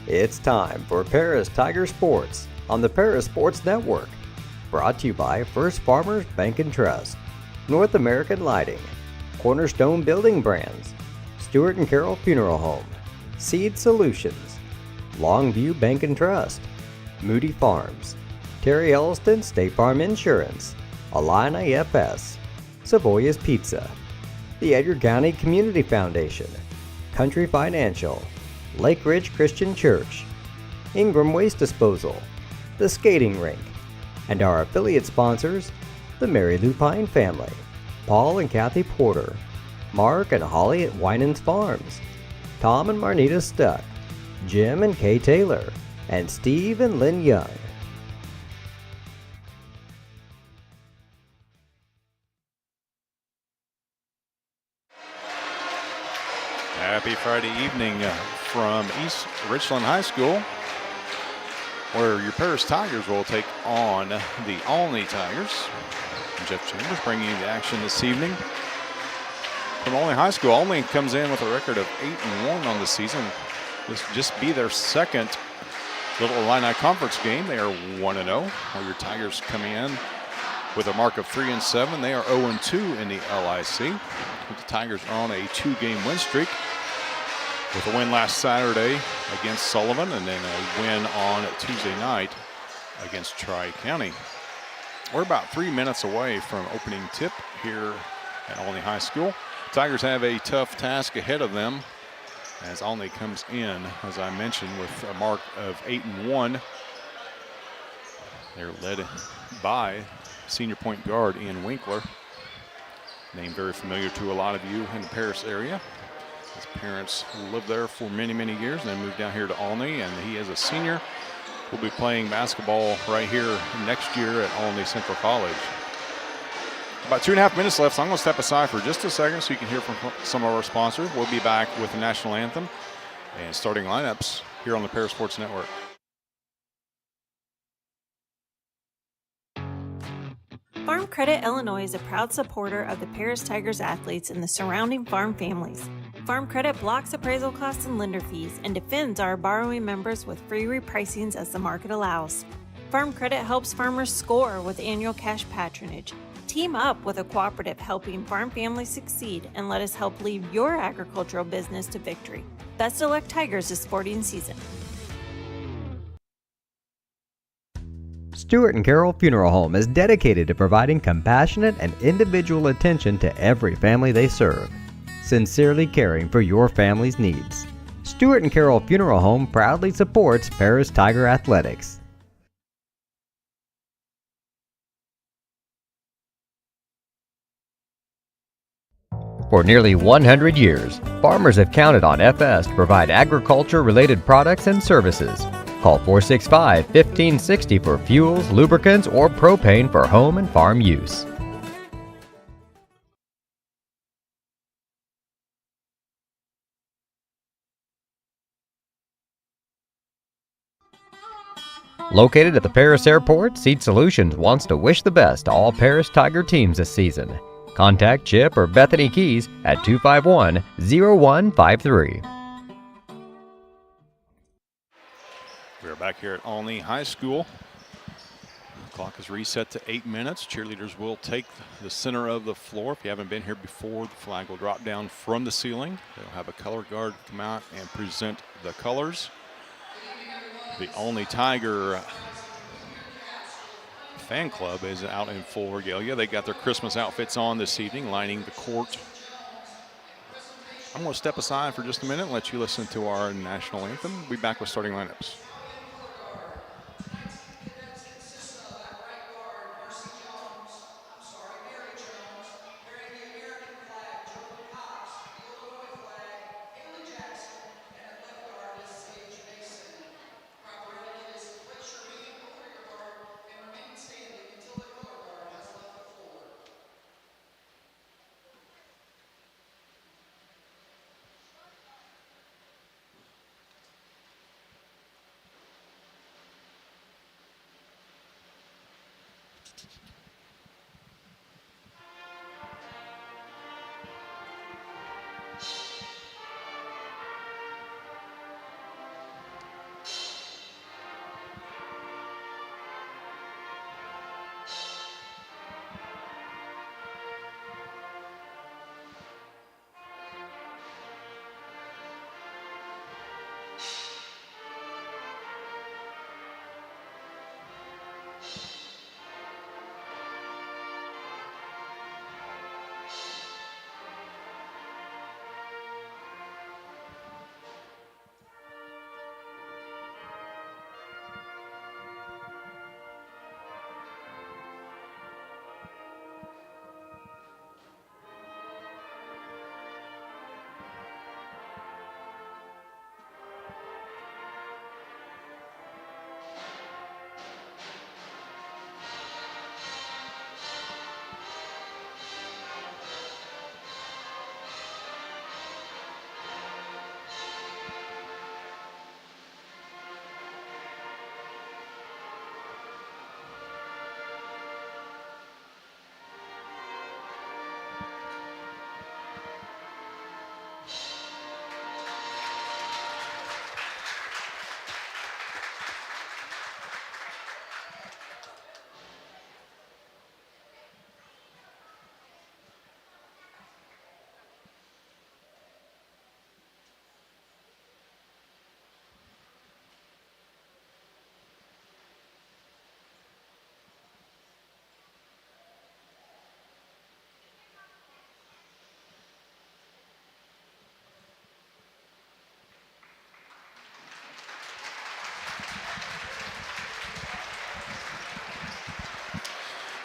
It's time for Paris Tiger Sports on the Paris Sports Network. Brought to you by First Farmers Bank and Trust, North American Lighting, Cornerstone Building Brands, Stewart & Carroll Funeral Home, Seed Solutions, Longview Bank and Trust, Moody Farms, Terry Elliston State Farm Insurance, Illini FS, Savoya's Pizza, the Edgar County Community Foundation, Country Financial, Lake Ridge Christian Church, Ingram Waste Disposal, the Skating Rink, and our affiliate sponsors, the Mary Lupine family, Paul and Kathy Porter, Mark and Holly at Winans Farms, Tom and Marnita Stuck, Jim and Kay Taylor, and Steve and Lynn Young. Happy Friday evening from East Richland High School, where your Paris Tigers will take on the Olney Tigers. Jeff Chambers bringing you the action this evening from Olney High School. Olney comes in with a record of 8-1 on the season. This will just be their second Little Illini Conference game. They are 1-0, while your Tigers coming in with a mark of 3-7. They are 0-2 in the LIC. The Tigers are on a 2-game win streak, with a win last Saturday against Sullivan and then a win on Tuesday night against Tri-County. We're about 3 minutes away from opening tip here at Olney High School. Tigers have a tough task ahead of them as Olney comes in, as I mentioned, with a mark of 8-1. They're led by senior point guard Ian Winkler, name very familiar to a lot of you in the Paris area. His parents lived there for many, many years and then moved down here to Olney, and he is a senior. Will be playing basketball right here next year at Olney Central College. About 2.5 minutes left, so I'm going to step aside for just a second so you can hear from some of our sponsors. We'll be back with the national anthem and starting lineups here on the Paris Sports Network. Farm Credit Illinois is a proud supporter of the Paris Tigers athletes and the surrounding farm families. Farm Credit blocks appraisal costs and lender fees and defends our borrowing members with free repricings as the market allows. Farm Credit helps farmers score with annual cash patronage. Team up with a cooperative helping farm families succeed and let us help lead your agricultural business to victory. Best of luck, Tigers, this sporting season. Stewart & Carroll Funeral Home is dedicated to providing compassionate and individual attention to every family they serve, sincerely caring for your family's needs. Stewart & Carroll Funeral Home proudly supports Paris Tiger Athletics. For nearly 100 years, farmers have counted on FS to provide agriculture-related products and services. Call 465-1560 for fuels, lubricants, or propane for home and farm use. Located at the Paris Airport, Seed Solutions wants to wish the best to all Paris Tiger teams this season. Contact Chip or Bethany Keys at 251-0153. We are back here at Olney High School. The clock is reset to 8 minutes. Cheerleaders will take the center of the floor. If you haven't been here before, the flag will drop down from the ceiling. They'll have a color guard come out and present the colors. The Olney Tiger fan club is out in full regalia. They got their Christmas outfits on this evening, lining the court. I'm going to step aside for just a minute and let you listen to our national anthem. We'll be back with starting lineups.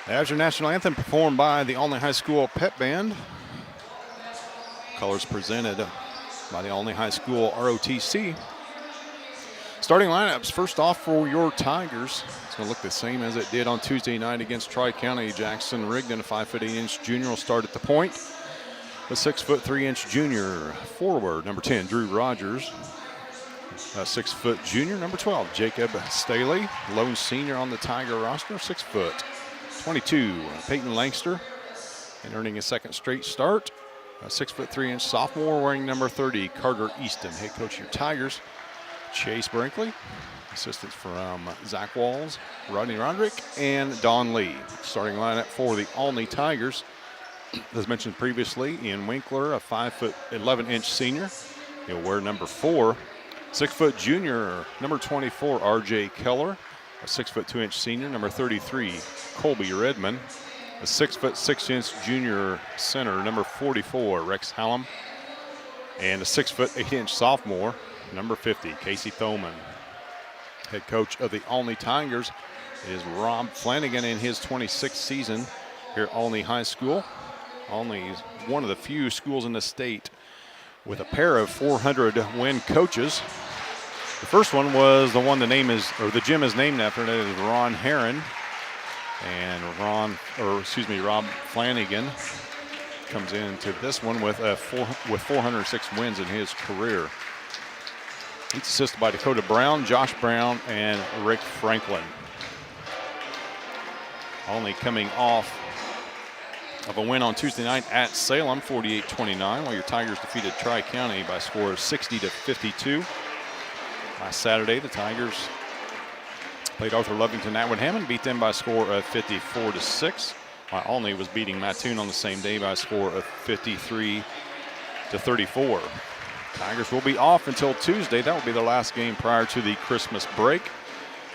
As your national anthem performed by the Olney High School Pep Band. Colors presented by the Olney High School ROTC. Starting lineups, first off for your Tigers. It's going to look the same as it did on Tuesday night against Tri-County. Jackson Rigdon, a 5'8" junior, will start at the point. The 6'3" junior forward, number 10, Drew Rogers. A 6' junior, number 12, Jacob Staley, lone senior on the Tiger roster, 6 foot. 22, Peyton Langster, and earning his second straight start. A 6'3" sophomore wearing number 30, Carter Easton. Head coach of your Tigers, Chase Brinkley. Assistants from Zach Walls, Rodney Roderick, and Don Lee. Starting lineup for the Olney Tigers. As mentioned previously, Ian Winkler, a 5'11" senior. He'll wear number 4. 6' junior, number 24, R.J. Keller. A 6'2" senior, number 33, Colby Redmond. A 6'6" junior center, number 44, Rex Hallam. And a 6'8" sophomore, number 50, Casey Thoman. Head coach of the Olney Tigers is Rob Flanagan in his 26th season here at Olney High School. Olney is one of the few schools in the state with a pair of 400-win coaches. The first one was the one the gym is named after. That is Ron Herron. And Rob Flanagan comes into this one with 406 wins in his career. He's assisted by Dakota Brown, Josh Brown, and Rick Franklin. Olney coming off of a win on Tuesday night at Salem, 48-29, while your Tigers defeated Tri-County by a score of 60-52. Last Saturday, the Tigers played Arthur Lovington Atwood Hammond, beat them by a score of 54-6, while Olney was beating Mattoon on the same day by a score of 53-34. Tigers will be off until Tuesday. That will be the last game prior to the Christmas break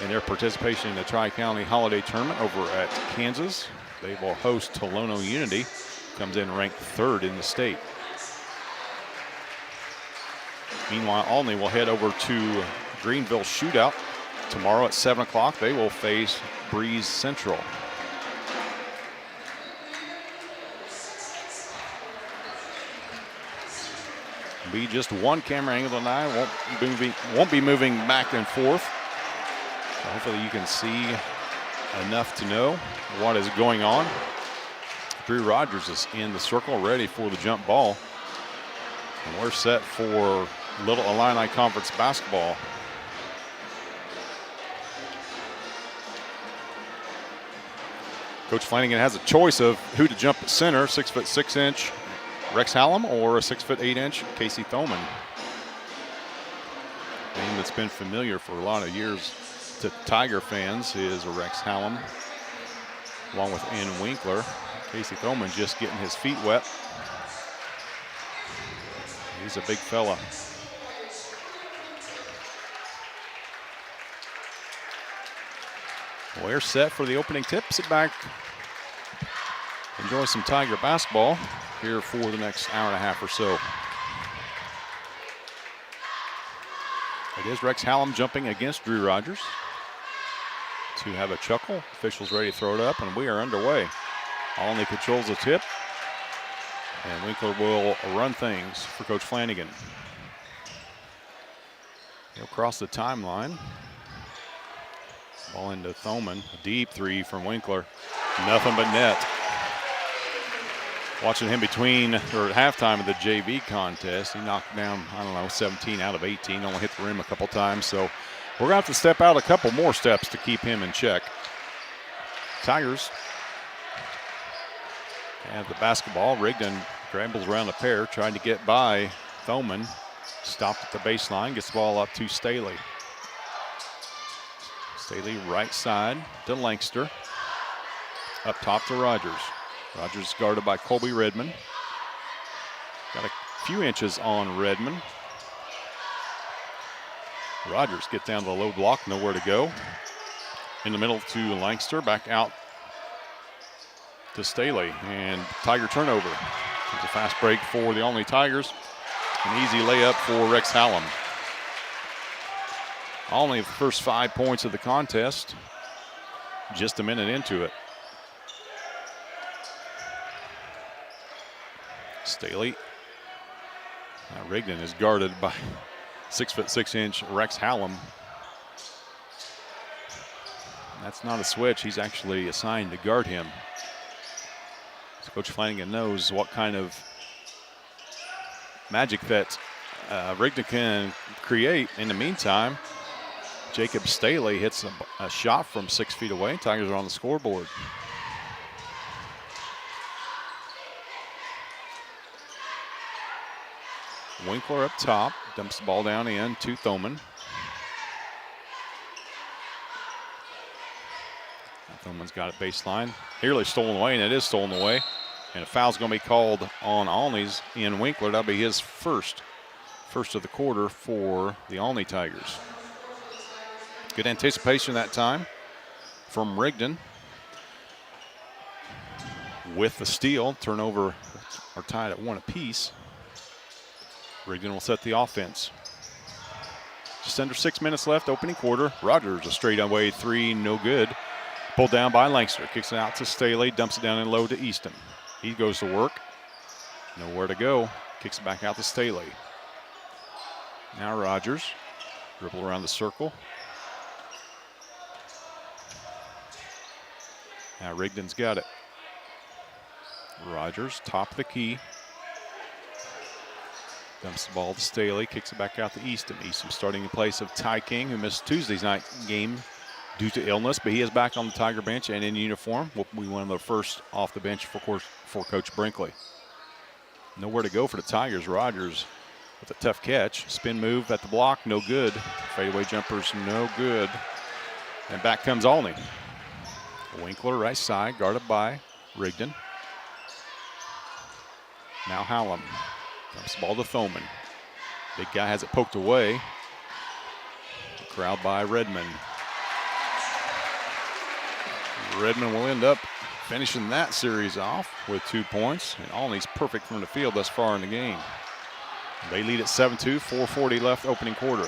and their participation in the Tri-County Holiday Tournament over at Kansas. They will host Tolono Unity, comes in ranked 3rd in the state. Meanwhile, Olney will head over to Greenville Shootout. Tomorrow at 7 o'clock, they will face Breeze Central. Be just one camera angle tonight. Won't be moving back and forth. So hopefully you can see enough to know what is going on. Drew Rogers is in the circle, ready for the jump ball. And we're set for Little Illini Conference basketball. Coach Flanagan has a choice of who to jump at center, 6'6" Rex Hallam or a 6'8" Casey Thoman. Name that's been familiar for a lot of years to Tiger fans is Rex Hallam, along with Ian Winkler. Casey Thoman just getting his feet wet. He's a big fella. We're set for the opening tip. Sit back, enjoy some Tiger basketball here for the next hour and a half or so. It is Rex Hallam jumping against Drew Rogers. To have a chuckle. Officials ready to throw it up, and we are underway. Olney controls the tip, and Winkler will run things for Coach Flanagan. He'll cross the timeline. Ball into Thoman. A deep three from Winkler. Nothing but net. Watching him at halftime of the JV contest, he knocked down, 17 out of 18. Only hit the rim a couple times, so we're going to have to step out a couple more steps to keep him in check. Tigers have the basketball. Rigdon scrambles around the pair, trying to get by Thoman. Stopped at the baseline, gets the ball up to Staley. Staley right side to Langster. Up top to Rogers. Rogers guarded by Colby Redmond. Got a few inches on Redmond. Rogers gets down to the low block, nowhere to go. In the middle to Langster, back out to Staley, and Tiger turnover. It's a fast break for the Olney Tigers. An easy layup for Rex Hallam. Olney the first 5 points of the contest, just a minute into it. Staley. Rigdon is guarded by 6'6" Rex Hallam. That's not a switch. He's actually assigned to guard him. So Coach Flanagan knows what kind of magic that Rigdon can create. In the meantime, Jacob Staley hits a shot from 6 feet away. Tigers are on the scoreboard. Winkler up top, dumps the ball down in to Thoman. Thoman's got it baseline. Nearly stolen away, and it is stolen away. And a foul's going to be called on Olney's in Winkler. That'll be his first of the quarter for the Olney Tigers. Good anticipation that time from Rigdon. With the steal, turnover are tied at 1 apiece. Rigdon will set the offense. Just under 6 minutes left, opening quarter. Rogers, a straightaway three, no good. Pulled down by Langster. Kicks it out to Staley, dumps it down in low to Easton. He goes to work. Nowhere to go. Kicks it back out to Staley. Now Rogers. Dribble around the circle. Now Rigdon's got it. Rogers, top of the key. Dumps the ball to Staley, kicks it back out to Easton. Easton starting in place of Ty King, who missed Tuesday's night game due to illness, but he is back on the Tiger bench and in uniform. Will be one of the first off the bench for Coach Brinkley. Nowhere to go for the Tigers. Rogers with a tough catch. Spin move at the block, no good. Fadeaway jumpers, no good. And back comes Olney. Winkler right side, guarded by Rigdon. Now Hallam. Dumps the ball to Thoman. Big guy has it poked away. Crowd by Redmond. Redmond will end up finishing that series off with 2 points. And Olney's perfect from the field thus far in the game. They lead at 7-2, 4:40 left opening quarter.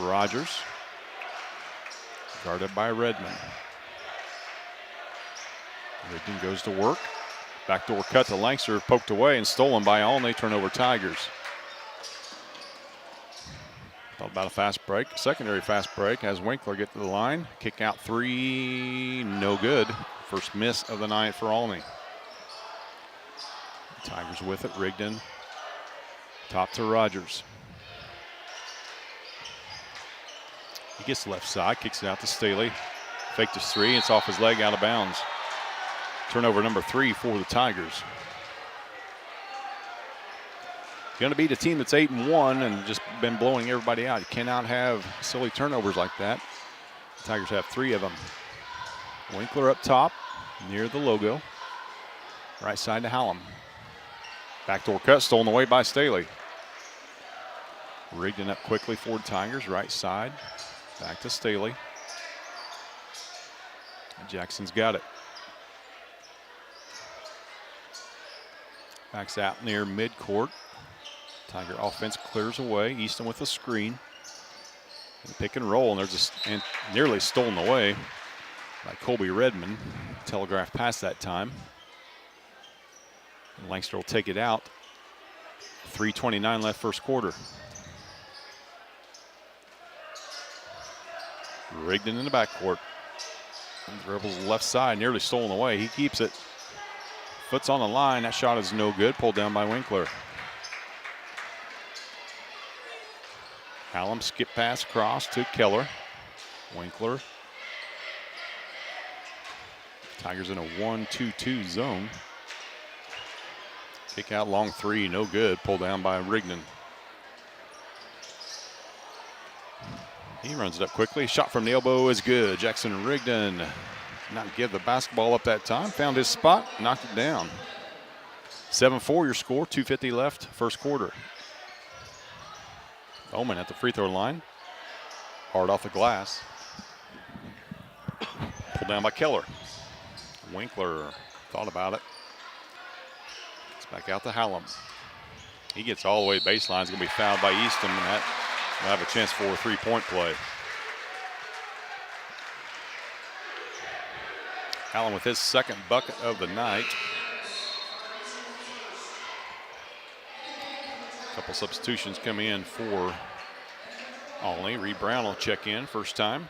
Rogers. Guarded by Redmond. Rigdon goes to work. Backdoor cut to Langster, poked away and stolen by Olney. Turnover Tigers. Thought about a fast break. Secondary fast break as Winkler get to the line. Kick out three, no good. First miss of the night for Olney. Tigers with it. Rigdon top to Rogers. He gets the left side, kicks it out to Staley. Faked his three, it's off his leg, out of bounds. Turnover number 3 for the Tigers. Going to beat a team that's 8-1 and just been blowing everybody out. You cannot have silly turnovers like that. The Tigers have 3 of them. Winkler up top near the logo. Right side to Hallam. Backdoor cut stolen away by Staley. Rigdon up quickly for the Tigers. Right side. Back to Staley. Jackson's got it. Backs out near midcourt. Tiger offense clears away. Easton with a screen. And pick and roll, and they're just nearly stolen away by Colby Redmond. Telegraphed pass that time. And Langster will take it out. 3:29 left first quarter. Rigdon in the backcourt. Dribbles left side, nearly stolen away. He keeps it. Foot's on the line. That shot is no good. Pulled down by Winkler. Hallam skip pass across to Keller. Winkler. Tigers in a 1-2-2 zone. Kick out long three, no good. Pulled down by Rigdon. He runs it up quickly. Shot from the elbow is good. Jackson Rigdon not give the basketball up that time. Found his spot, knocked it down. 7-4 your score, 2:50 left first quarter. Oman at the free throw line. Hard off the glass. Pulled down by Keller. Winkler thought about it. It's back out to Hallam. He gets all the way to baseline. He's going to be fouled by Easton, and that will have a chance for a three-point play. Hallam with his second bucket of the night. Couple substitutions come in for Olney. Reed Brown will check in first time.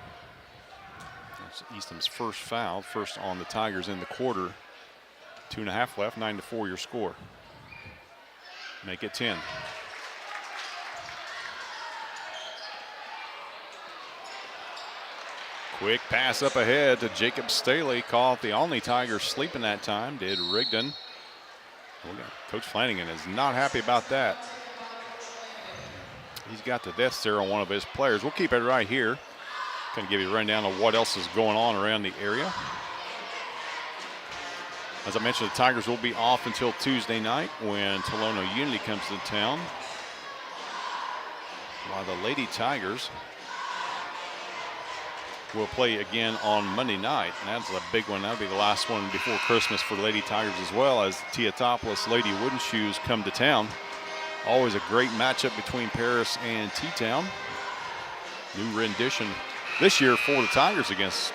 That's Eastham's first foul, first on the Tigers in the quarter. 2.5 left, 9-4 your score. Make it 10. Quick pass up ahead to Jacob Staley. Caught the Olney Tigers sleeping that time, did Rigdon. Coach Flanagan is not happy about that. He's got the death stare on one of his players. We'll keep it right here. Going to give you a rundown of what else is going on around the area. As I mentioned, the Tigers will be off until Tuesday night when Tolono Unity comes to town. While the Lady Tigers will play again on Monday night, and that's a big one. That'll be the last one before Christmas for the Lady Tigers, as well as Teotopolis Lady Wooden Shoes come to town. Always a great matchup between Paris and T-Town. New rendition this year for the Tigers against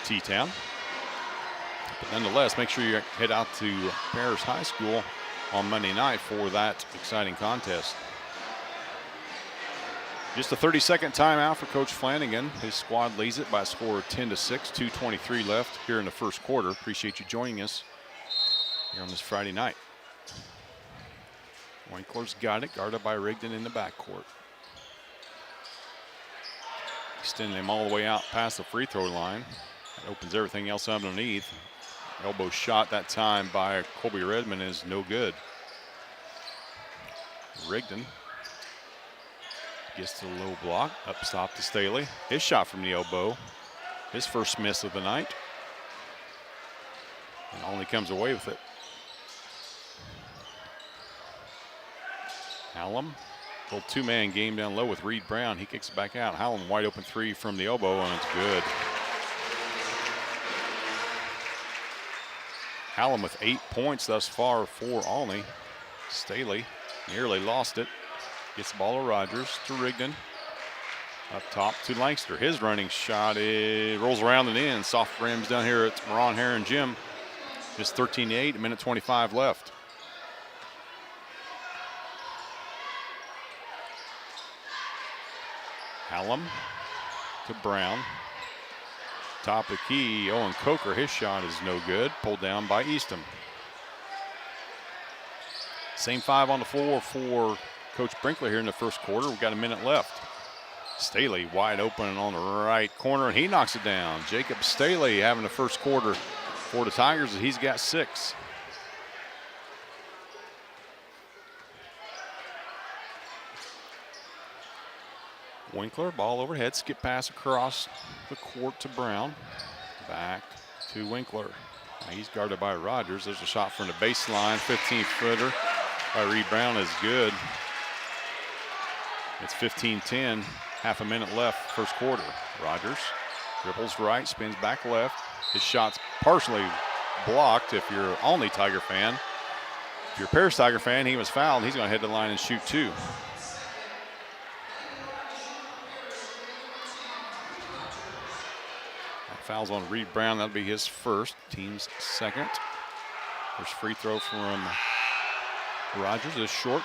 T-Town. But nonetheless, make sure you head out to Paris High School on Monday night for that exciting contest. Just a 30-second timeout for Coach Flanagan. His squad leads it by a score of 10-6, 2:23 left here in the first quarter. Appreciate you joining us here on this Friday night. Winkler's got it, guarded by Rigdon in the backcourt. Extending him all the way out past the free throw line. That opens everything else underneath. Elbow shot that time by Colby Redmond is no good. Rigdon gets to the low block, up top to Staley. His shot from the elbow, his first miss of the night. And only comes away with it. Hallam, little two-man game down low with Reed Brown. He kicks it back out. Hallam wide open three from the elbow, and it's good. Hallam with 8 points thus far for Olney. Staley nearly lost it. Gets the ball to Rogers, to Rigdon. Up top to Langster. His running shot, it rolls around and in. Soft rims down here at Ron Heron Gym. Just 13-8, a minute 25 left. Hallam to Brown. Top of the key, Owen Coker, his shot is no good. Pulled down by Eastham. Same 5 on the floor for Coach Brinkley here in the first quarter. We've got a minute left. Staley wide open on the right corner, and he knocks it down. Jacob Staley having the first quarter for the Tigers, and he's got 6. Winkler, ball overhead, skip pass across the court to Brown. Back to Winkler. Now he's guarded by Rogers. There's a shot from the baseline, 15-footer by Reed Brown is good. It's 15-10, half a minute left, first quarter. Rogers dribbles right, spins back left. His shot's partially blocked if you're an Olney Tiger fan. If you're a Paris Tiger fan, he was fouled. He's going to head to the line and shoot 2. Fouls on Reed Brown, that'll be his first, team's second. First free throw from Rogers is short.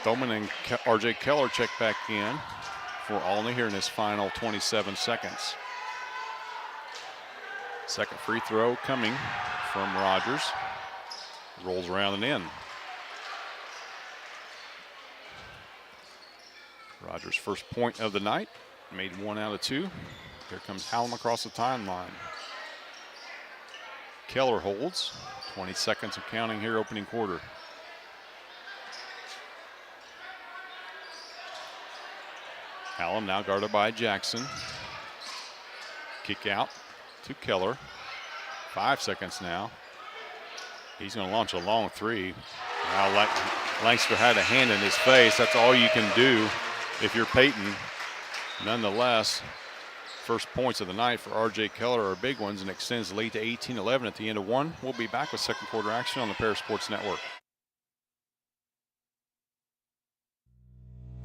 Thoman and RJ Keller check back in for Olney here in his final 27 seconds. Second free throw coming from Rogers. Rolls around and in. Rogers' first point of the night, made 1 out of 2. Here comes Hallam across the timeline. Keller holds, 20 seconds of counting here, opening quarter. Hallam now guarded by Jackson. Kick out to Keller. 5 seconds now. He's going to launch a long 3. Now Langster had a hand in his face. That's all you can do if you're Peyton. Nonetheless, first points of the night for RJ Keller are big ones and extends the lead to 18-11 at the end of 1. We'll be back with second quarter action on the Paris Sports Network.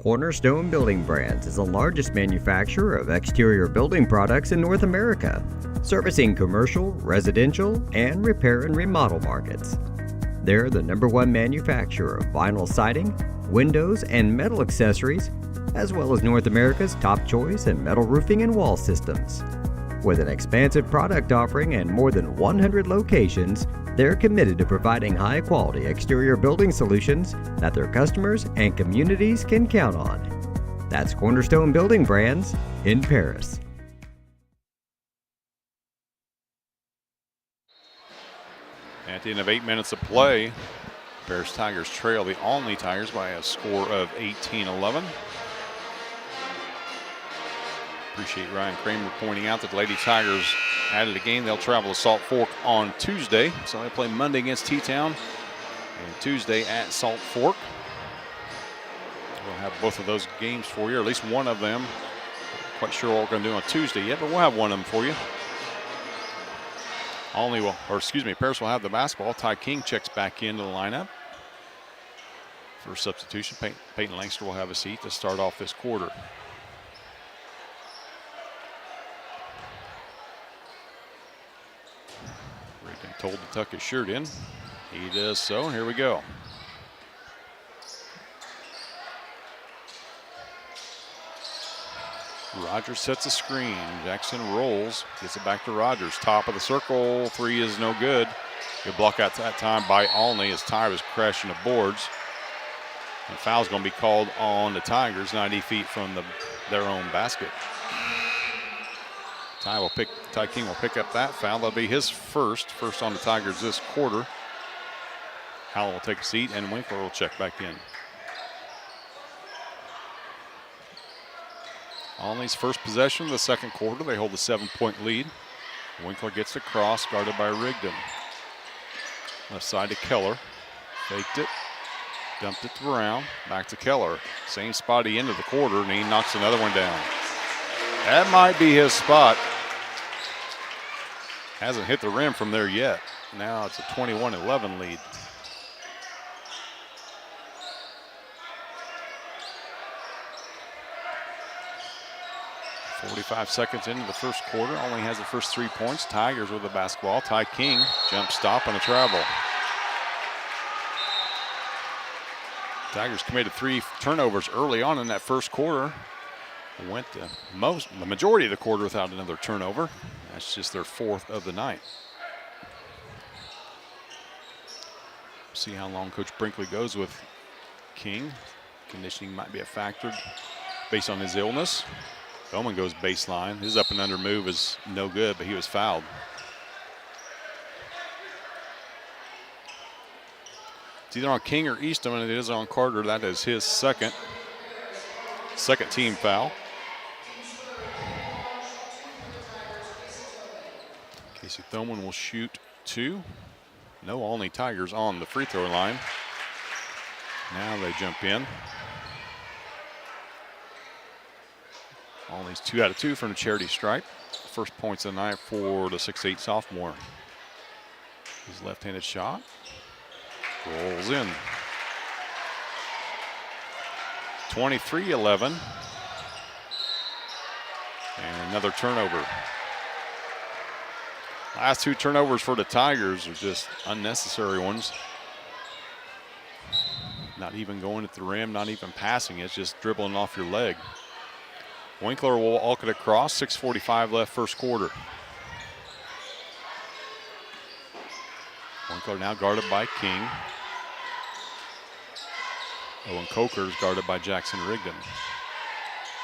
Cornerstone Building Brands is the largest manufacturer of exterior building products in North America, servicing commercial, residential, and repair and remodel markets. They're the #1 manufacturer of vinyl siding, windows, and metal accessories, as well as North America's top choice in metal roofing and wall systems. With an expansive product offering and more than 100 locations, they're committed to providing high-quality exterior building solutions that their customers and communities can count on. That's Cornerstone Building Brands in Paris. At the end of 8 minutes of play, Paris Tigers trail the Olney Tigers by a score of 18-11. Appreciate Ryan Kramer pointing out that the Lady Tigers added a game. They'll travel to Salt Fork on Tuesday. So they play Monday against T-Town and Tuesday at Salt Fork. We'll have both of those games for you, or at least one of them. Not quite sure what we're going to do on Tuesday yet, but we'll have one of them for you. Paris will have the basketball. Ty King checks back into the lineup for substitution. Peyton Langster will have a seat to start off this quarter. Rickon told to tuck his shirt in. He does so. Here we go. Rogers sets a screen. Jackson rolls, gets it back to Rogers. Top of the circle, three is no good. Good block out that time by Olney as Ty was crashing the boards. And foul's going to be called on the Tigers, 90 feet from their own basket. Ty King will pick up that foul. That'll be his first on the Tigers this quarter. Howell will take a seat, and Winkler will check back in. Olney's first possession of the second quarter. They hold a 7-point lead. Winkler gets the cross, guarded by Rigdon. Left side to Keller. Faked it. Dumped it to Brown. Back to Keller. Same spot he ended the quarter, and he knocks another one down. That might be his spot. Hasn't hit the rim from there yet. Now it's a 21-11 lead. .45 seconds into the first quarter. Only has the first 3 points. Tigers with the basketball. Ty King, jump stop and a travel. Tigers committed 3 turnovers early on in that first quarter. Went the majority of the quarter without another turnover. That's just their 4th of the night. See how long Coach Brinkley goes with King. Conditioning might be a factor based on his illness. Bowman goes baseline. His up and under move is no good, but he was fouled. It's either on King or Eastham, and it is on Carter. That is his second team foul. Casey Thoman will shoot 2. No Olney Tigers on the free throw line. Now they jump in. Olney's 2 out of 2 from the charity stripe. First points of the night for the 6'8" sophomore. His left-handed shot rolls in. 23-11. And another turnover. Last 2 turnovers for the Tigers are just unnecessary ones. Not even going at the rim, not even passing. It's just dribbling off your leg. Winkler will walk it across. 6:45 left first quarter. Winkler now guarded by King. Owen Coker is guarded by Jackson Rigdon.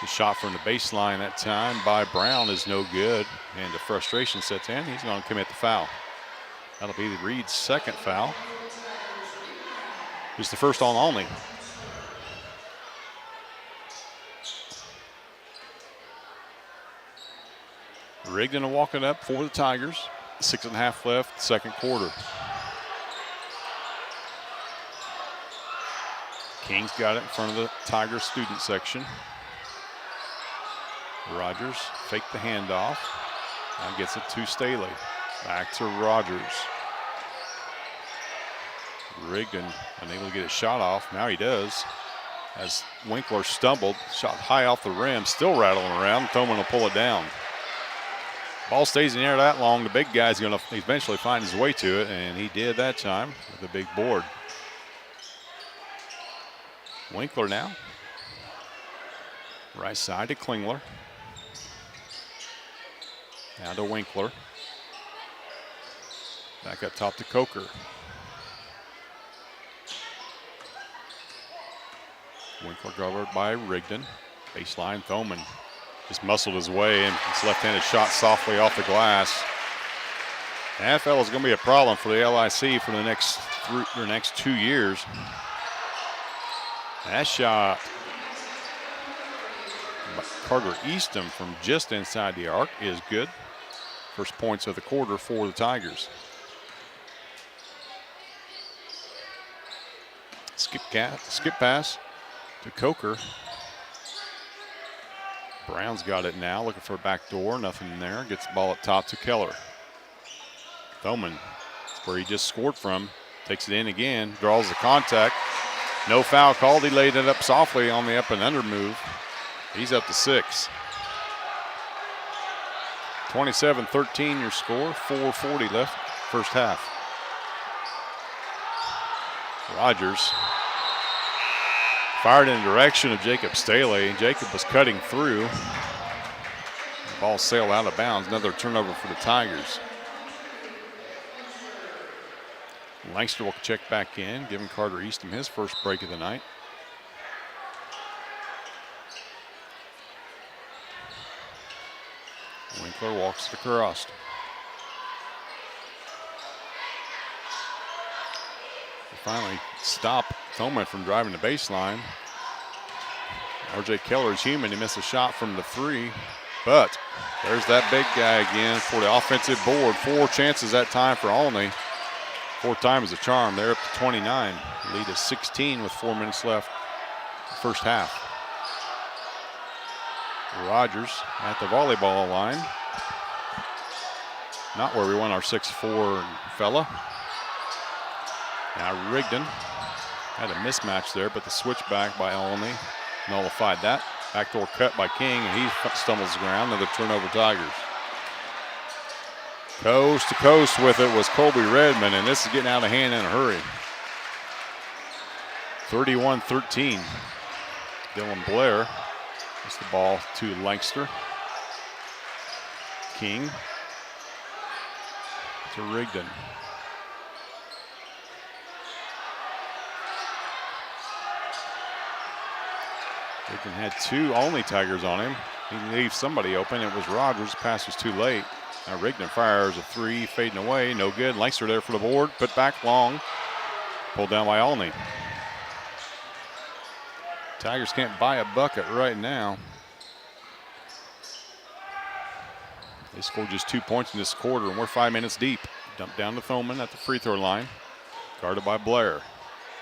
The shot from the baseline that time by Brown is no good, and the frustration sets in. He's going to commit the foul. That'll be Reed's second foul. It's the first on Olney. Rigdon will walk it up for the Tigers. 6.5 left, second quarter. King's got it in front of the Tigers student section. Rogers faked the handoff. Now gets it to Staley. Back to Rogers. Rigdon unable to get a shot off. Now he does. as Winkler stumbled, shot high off the rim, still rattling around. Thoman will pull it down. Ball stays in the air that long. The big guy's going to eventually find his way to it, and he did that time with a big board. Winkler now. Right side to Klingler. Now to Winkler. Back up top to Coker. Winkler covered by Rigdon. Baseline, Thoman just muscled his way, and his left-handed shot softly off the glass. That fella's going to be a problem for the LIC for the next 2 years. That shot by Carter Eastham from just inside the arc is good. First points of the quarter for the Tigers. Skip pass to Coker. Brown's got it now, looking for a back door, nothing in there. Gets the ball up top to Keller. Thoman, that's where he just scored from, takes it in again, draws the contact. No foul called. He laid it up softly on the up and under move. He's up to 6. 27-13 your score, 4:40 left, first half. Rogers fired in the direction of Jacob Staley. Jacob was cutting through. The ball sailed out of bounds. Another turnover for the Tigers. Langston will check back in, giving Carter Eastham his first break of the night. Winkler walks across. Finally stop Thoman from driving the baseline. RJ Keller is human. He missed a shot from the 3, but there's that big guy again for the offensive board. 4 chances that time for Olney. 4 times the charm. They're up to 29. Lead is 16 with 4 minutes left first half. Rogers at the volleyball line. Not where we want our 6'4" fella. Now Rigdon had a mismatch there, but the switchback by Olney nullified that. Backdoor cut by King, and he stumbles the ground. Another turnover Tigers. Coast to coast with it was Colby Redmond, and this is getting out of hand in a hurry. 31-13. Dylan Blair gets the ball to Langston. King to Rigdon. Rigdon had 2 Olney Tigers on him. He leaves somebody open. It was Rogers. The pass was too late. Now Rigdon fires a 3, fading away. No good. Langston there for the board. Put back long. Pulled down by Olney. Tigers can't buy a bucket right now. They scored just 2 points in this quarter, and we're 5 minutes deep. Dumped down to Thoman at the free throw line. Guarded by Blair.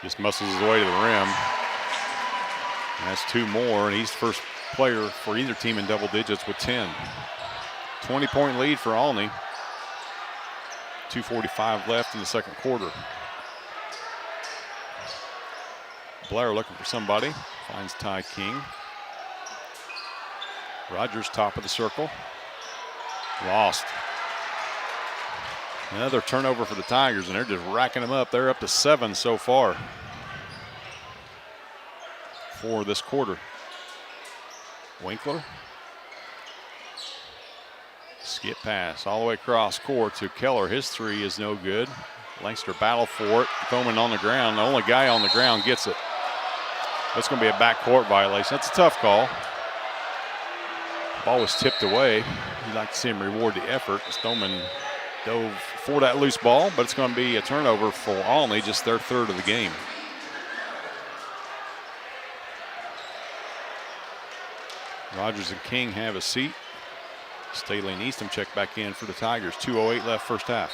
Just muscles his way to the rim. And that's 2 more, and he's the first player for either team in double digits with 10. 20-point lead for Olney. 2:45 left in the second quarter. Blair looking for somebody. Finds Ty King. Rogers top of the circle. Lost. Another turnover for the Tigers, and they're just racking them up. They're up to 7 so far for this quarter. Winkler. Skip pass all the way across court to Keller. His 3 is no good. Langston battle for it. Thoman on the ground. The only guy on the ground gets it. That's going to be a backcourt violation. That's a tough call. Ball was tipped away. You'd like to see him reward the effort. Thoman dove for that loose ball, but it's going to be a turnover for Olney, just their 3rd of the game. Rogers and King have a seat. Staley and Eastham check back in for the Tigers. 2:08 left first half.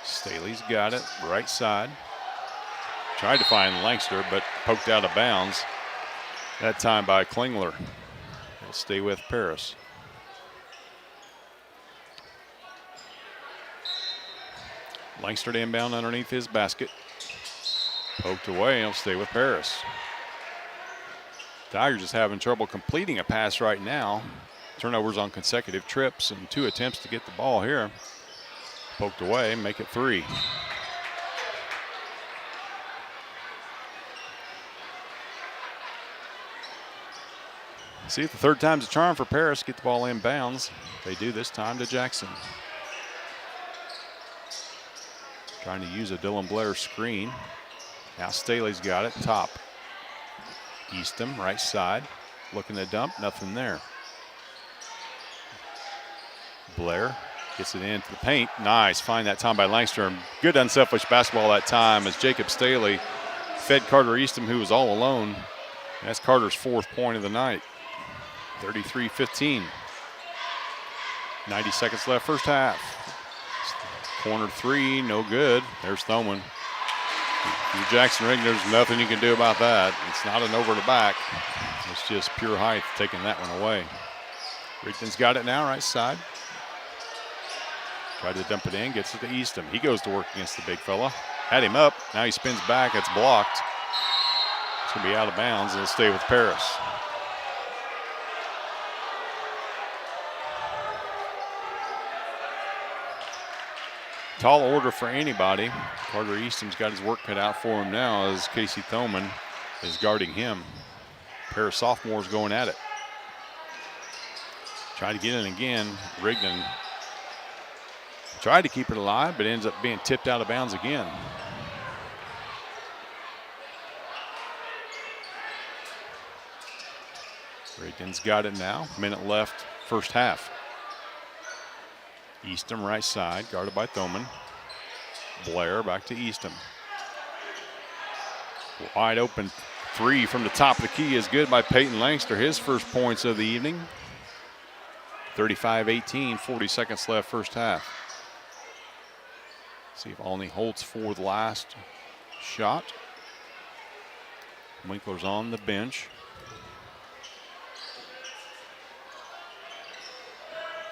Staley's got it, right side. Tried to find Langston, but poked out of bounds. That time by Klingler. He'll stay with Paris. Langster to inbound underneath his basket. Poked away, he'll stay with Paris. Tigers just having trouble completing a pass right now. Turnovers on consecutive trips and 2 attempts to get the ball here. Poked away, make it 3. See if the third time's a charm for Paris. Get the ball inbounds. They do this time to Jackson. Trying to use a Dylan Blair screen. Now Staley's got it, top. Eastham, right side. Looking to dump, nothing there. Blair gets it into the paint. Nice, find that time by Langstrom. Good unselfish basketball that time as Jacob Staley fed Carter Eastham, who was all alone. That's Carter's 4th point of the night. 33-15. 90 seconds left first half. Corner 3, no good. There's Thoman. Jackson Ring, there's nothing you can do about that. It's not an over the back. It's just pure height taking that one away. Rigdon's got it now, right side. Tried to dump it in, gets it to Eastham. He goes to work against the big fella. Had him up, now he spins back, it's blocked. It's gonna be out of bounds and it'll stay with Paris. Tall order for anybody. Carter Eastham's got his work cut out for him now as Casey Thoman is guarding him. A pair of sophomores going at it. Try to get in again. Rigdon tried to keep it alive, but ends up being tipped out of bounds again. Rigdon's got it now. Minute left, first half. Eastham right side, guarded by Thoman. Blair back to Eastham. Wide open 3 from the top of the key is good by Peyton Langster. His first points of the evening. 35-18, 40 seconds left first half. See if Olney holds for the last shot. Winkler's on the bench.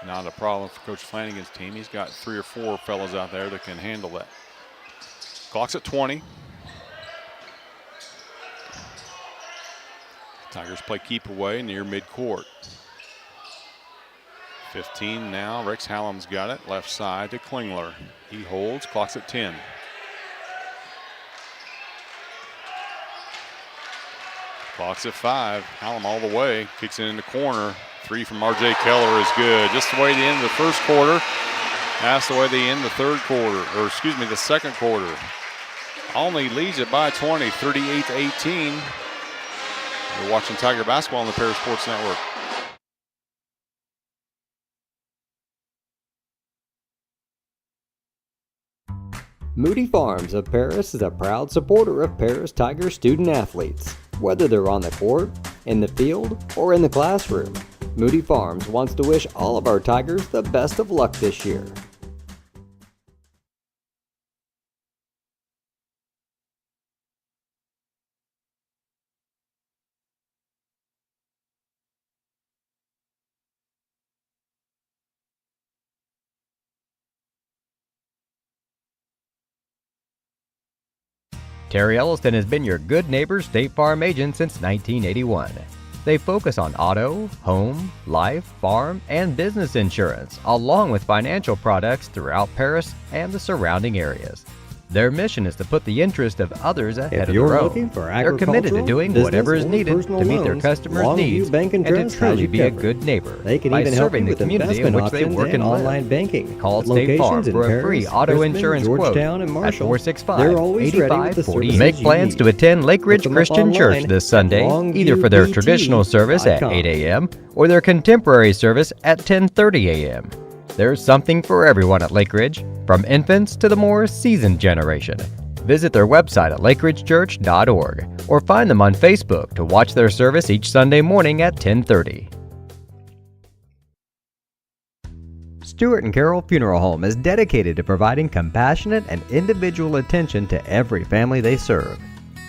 Not a problem for Coach Flanagan's team. He's got 3 or 4 fellas out there that can handle that. Clock's at 20. Tigers play keep away near midcourt. 15 now. Rex Hallam's got it. Left side to Klingler. He holds. Clock's at 10. Clock's at 5. Hallam all the way. Kicks it in the corner. 3 from R.J. Keller is good. Just the way they end the first quarter. That's the way they end the third quarter, or excuse me, the second quarter. Olney leads it by 20, 38-18. You're watching Tiger basketball on the Paris Sports Network. Moody Farms of Paris is a proud supporter of Paris Tiger student athletes. Whether they're on the court, in the field, or in the classroom, Moody Farms wants to wish all of our Tigers the best of luck this year. Terry Elliston has been your good neighbor State Farm agent since 1981. They focus on auto, home, life, farm, and business insurance, along with financial products throughout Paris and the surrounding areas. Their mission is to put the interest of others ahead of their own. They're committed to doing whatever is needed to meet their customers' needs and to truly be a good neighbor by serving the community in which they work and live. Call State Farm for a free auto insurance quote at 465-8540. Make plans to attend Lake Ridge Christian Church this Sunday, either for their traditional service at 8 a.m. or their contemporary service at 10:30 a.m. There's something for everyone at Lake Ridge, from infants to the more seasoned generation. Visit their website at lakeridgechurch.org or find them on Facebook to watch their service each Sunday morning at 10:30. Stewart & Carroll Funeral Home is dedicated to providing compassionate and individual attention to every family they serve,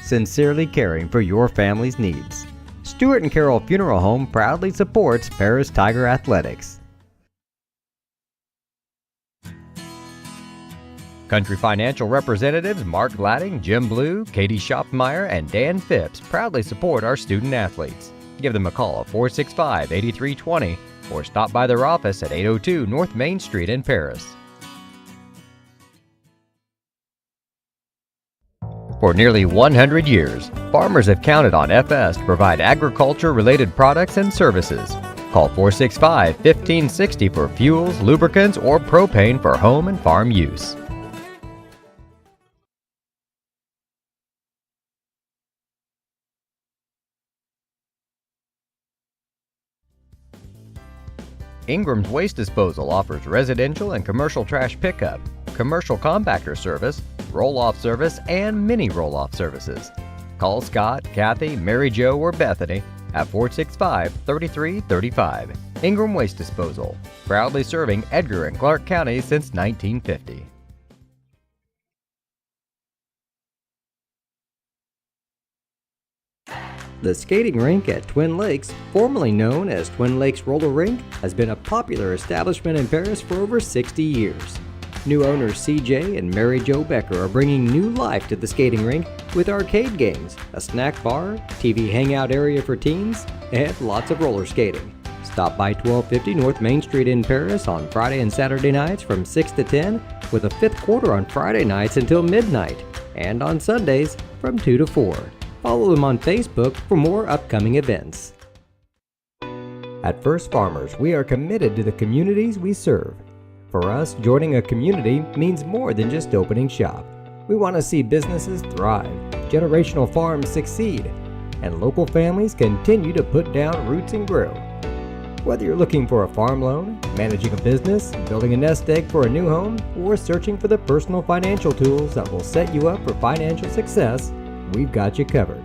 sincerely caring for your family's needs. Stewart & Carroll Funeral Home proudly supports Paris Tiger Athletics. Country Financial representatives Mark Gladding, Jim Blue, Katie Schopfmeyer, and Dan Phipps proudly support our student athletes. Give them a call at 465-8320 or stop by their office at 802 North Main Street in Paris. For nearly 100 years, farmers have counted on FS to provide agriculture-related products and services. Call 465-1560 for fuels, lubricants, or propane for home and farm use. Ingram's Waste Disposal offers residential and commercial trash pickup, commercial compactor service, roll-off service, and mini roll-off services. Call Scott, Kathy, Mary Jo, or Bethany at 465-3335. Ingram Waste Disposal, proudly serving Edgar and Clark counties since 1950. The skating rink at Twin Lakes, formerly known as Twin Lakes Roller Rink, has been a popular establishment in Paris for over 60 years. New owners CJ and Mary Jo Becker are bringing new life to the skating rink with arcade games, a snack bar, TV hangout area for teens, and lots of roller skating. Stop by 1250 North Main Street in Paris on Friday and Saturday nights from 6 to 10, with a fifth quarter on Friday nights until midnight, and on Sundays from 2 to 4. Follow them on Facebook for more upcoming events. At First Farmers, we are committed to the communities we serve. For us, joining a community means more than just opening shop. We want to see businesses thrive, generational farms succeed, and local families continue to put down roots and grow. Whether you're looking for a farm loan, managing a business, building a nest egg for a new home, or searching for the personal financial tools that will set you up for financial success, we've got you covered.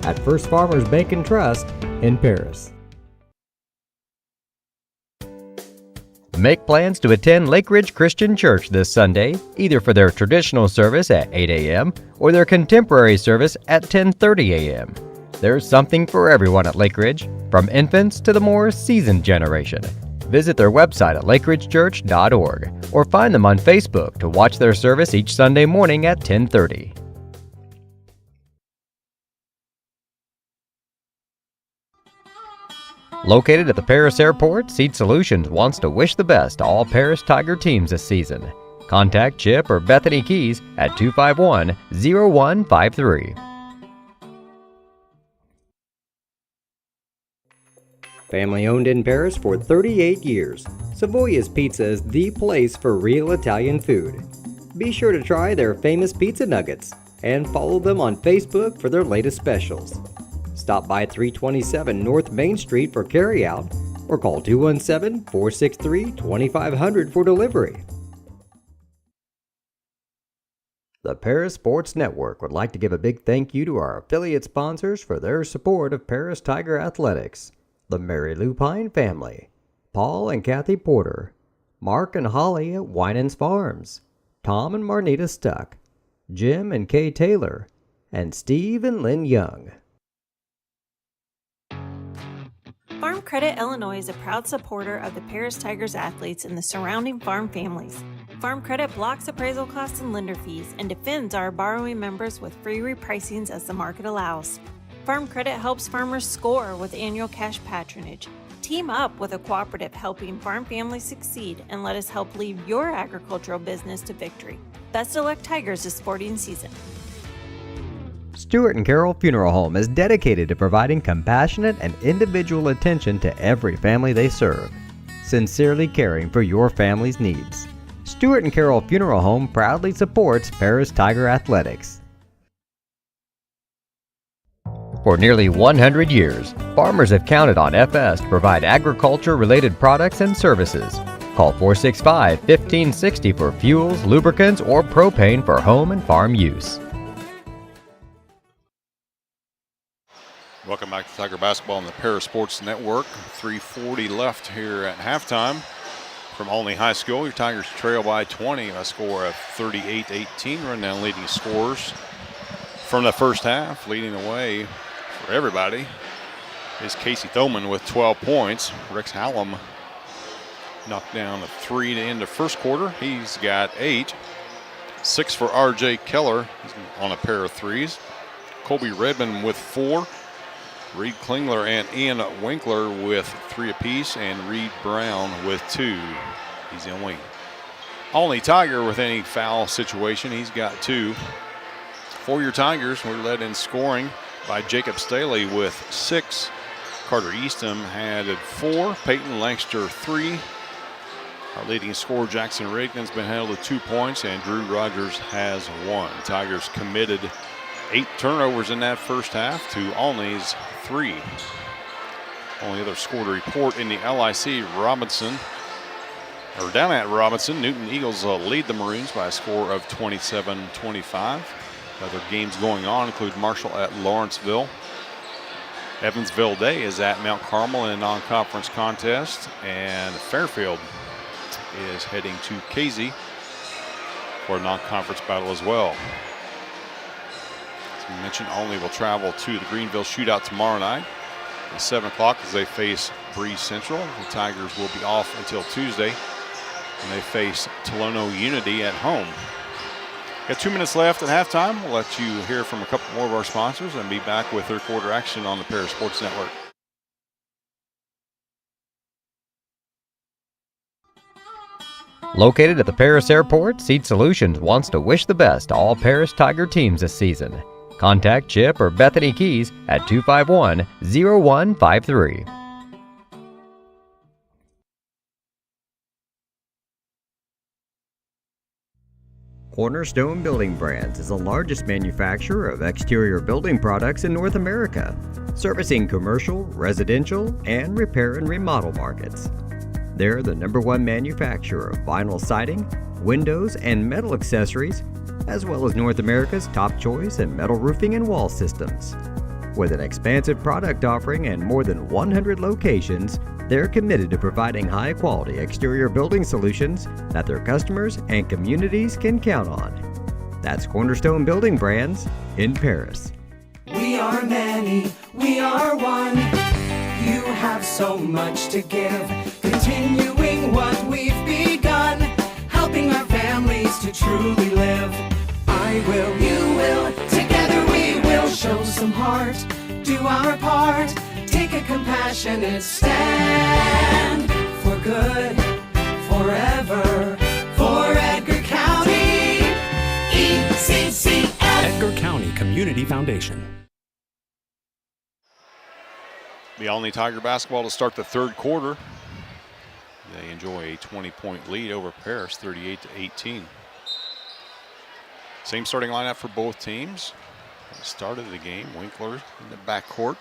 At First Farmers Bank and Trust in Paris. Make plans to attend Lake Ridge Christian Church this Sunday, either for their traditional service at 8 a.m. or their contemporary service at 10:30 a.m. There's something for everyone at Lake Ridge, from infants to the more seasoned generation. Visit their website at lakeridgechurch.org or find them on Facebook to watch their service each Sunday morning at 10:30. Located at the Paris Airport, Seed Solutions wants to wish the best to all Paris Tiger teams this season. Contact Chip or Bethany Keys at 251-0153. Family owned in Paris for 38 years, Savoya's Pizza is the place for real Italian food. Be sure to try their famous pizza nuggets and follow them on Facebook for their latest specials. Stop by 327 North Main Street for carryout or call 217-463-2500 for delivery. The Paris Sports Network would like to give a big thank you to our affiliate sponsors for their support of Paris Tiger Athletics. The Mary Lupine family, Paul and Kathy Porter, Mark and Holly at Winans Farms, Tom and Marnita Stuck, Jim and Kay Taylor, and Steve and Lynn Young. Farm Credit Illinois is a proud supporter of the Paris Tigers athletes and the surrounding farm families. Farm Credit blocks appraisal costs and lender fees and defends our borrowing members with free repricings as the market allows. Farm Credit helps farmers score with annual cash patronage. Team up with a cooperative helping farm families succeed and let us help lead your agricultural business to victory. Best of luck, Tigers, this sporting season. Stewart & Carroll Funeral Home is dedicated to providing compassionate and individual attention to every family they serve, sincerely caring for your family's needs. Stewart & Carroll Funeral Home proudly supports Paris Tiger Athletics. For nearly 100 years, farmers have counted on FS to provide agriculture-related products and services. Call 465-1560 for fuels, lubricants, or propane for home and farm use. Welcome back to Tiger Basketball on the Paris Sports Network. 3:40 left here at halftime from Olney High School. Your Tigers trail by 20, a score of 38-18. Run down leading scorers from the first half. Leading the way for everybody is Casey Thoman with 12 points. Rex Hallam knocked down a 3 to end the first quarter. He's got 8. 6 for R.J. Keller. He's on a pair of threes. Colby Redmond with 4. Reed Klingler and Ian Winkler with 3 apiece, and Reed Brown with 2. He's the only Tiger with any foul situation. He's got 2. For your Tigers, we're led in scoring by Jacob Staley with 6. Carter Eastham had 4. Peyton Lankster 3. Our leading scorer, Jackson Rigdon's been held with 2 points, and Drew Rogers has 1. Tigers committed 8 turnovers in that first half to Olney's 3. Only other score to report in the LIC, down at Robinson, Newton Eagles lead the Maroons by a score of 27-25. Other games going on include Marshall at Lawrenceville. Evansville Day is at Mount Carmel in a non-conference contest, and Fairfield is heading to Casey for a non-conference battle as well. As we mentioned, Olney will travel to the Greenville Shootout tomorrow night at 7 o'clock as they face Breeze Central. The Tigers will be off until Tuesday when they face Tolono Unity at home. Got 2 minutes left at halftime. We'll let you hear from a couple more of our sponsors and be back with third quarter action on the Paris Sports Network. Located at the Paris Airport, Seat Solutions wants to wish the best to all Paris Tiger teams this season. Contact Chip or Bethany Keys at 251-0153. Cornerstone Building Brands is the largest manufacturer of exterior building products in North America, servicing commercial, residential, and repair and remodel markets. They're the #1 manufacturer of vinyl siding, windows, and metal accessories, as well as North America's top choice in metal roofing and wall systems. With an expansive product offering and more than 100 locations, they're committed to providing high-quality exterior building solutions that their customers and communities can count on. That's Cornerstone Building Brands in Paris. We are many, we are one. You have so much to give, continuing what we've begun, helping our families to truly live. I will, you will, together we will show some heart, do our part, take a compassionate stand for good, forever, for Edgar County, ECCF. Edgar County Community Foundation. The Olney Tiger basketball to start the third quarter. They enjoy a 20-point lead over Paris, 38-18. Same starting lineup for both teams. Started the game, Winkler in the backcourt.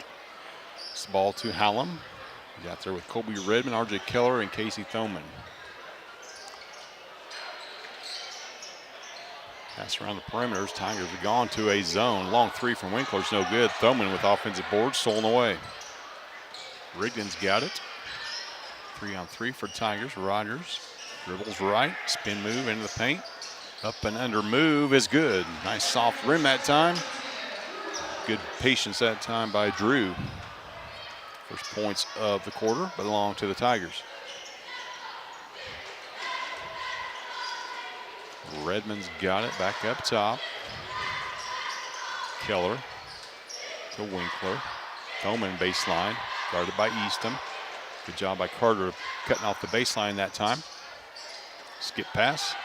It's the ball to Hallam. He's out there with Colby Redmond, R.J. Keller, and Casey Thoman. Pass around the perimeters. Tigers have gone to a zone. Long 3 from Winkler's no good. Thoman with offensive board, stolen away. Rigdon's got it. 3-on-3 for Tigers. Rogers dribbles right, spin move into the paint. Up and under move is good. Nice soft rim that time. Good patience that time by Drew. First points of the quarter belong to the Tigers. Redmond's got it back up top. Keller to Winkler. Thoman baseline, guarded by Eastham. Good job by Carter cutting off the baseline that time. Skip pass.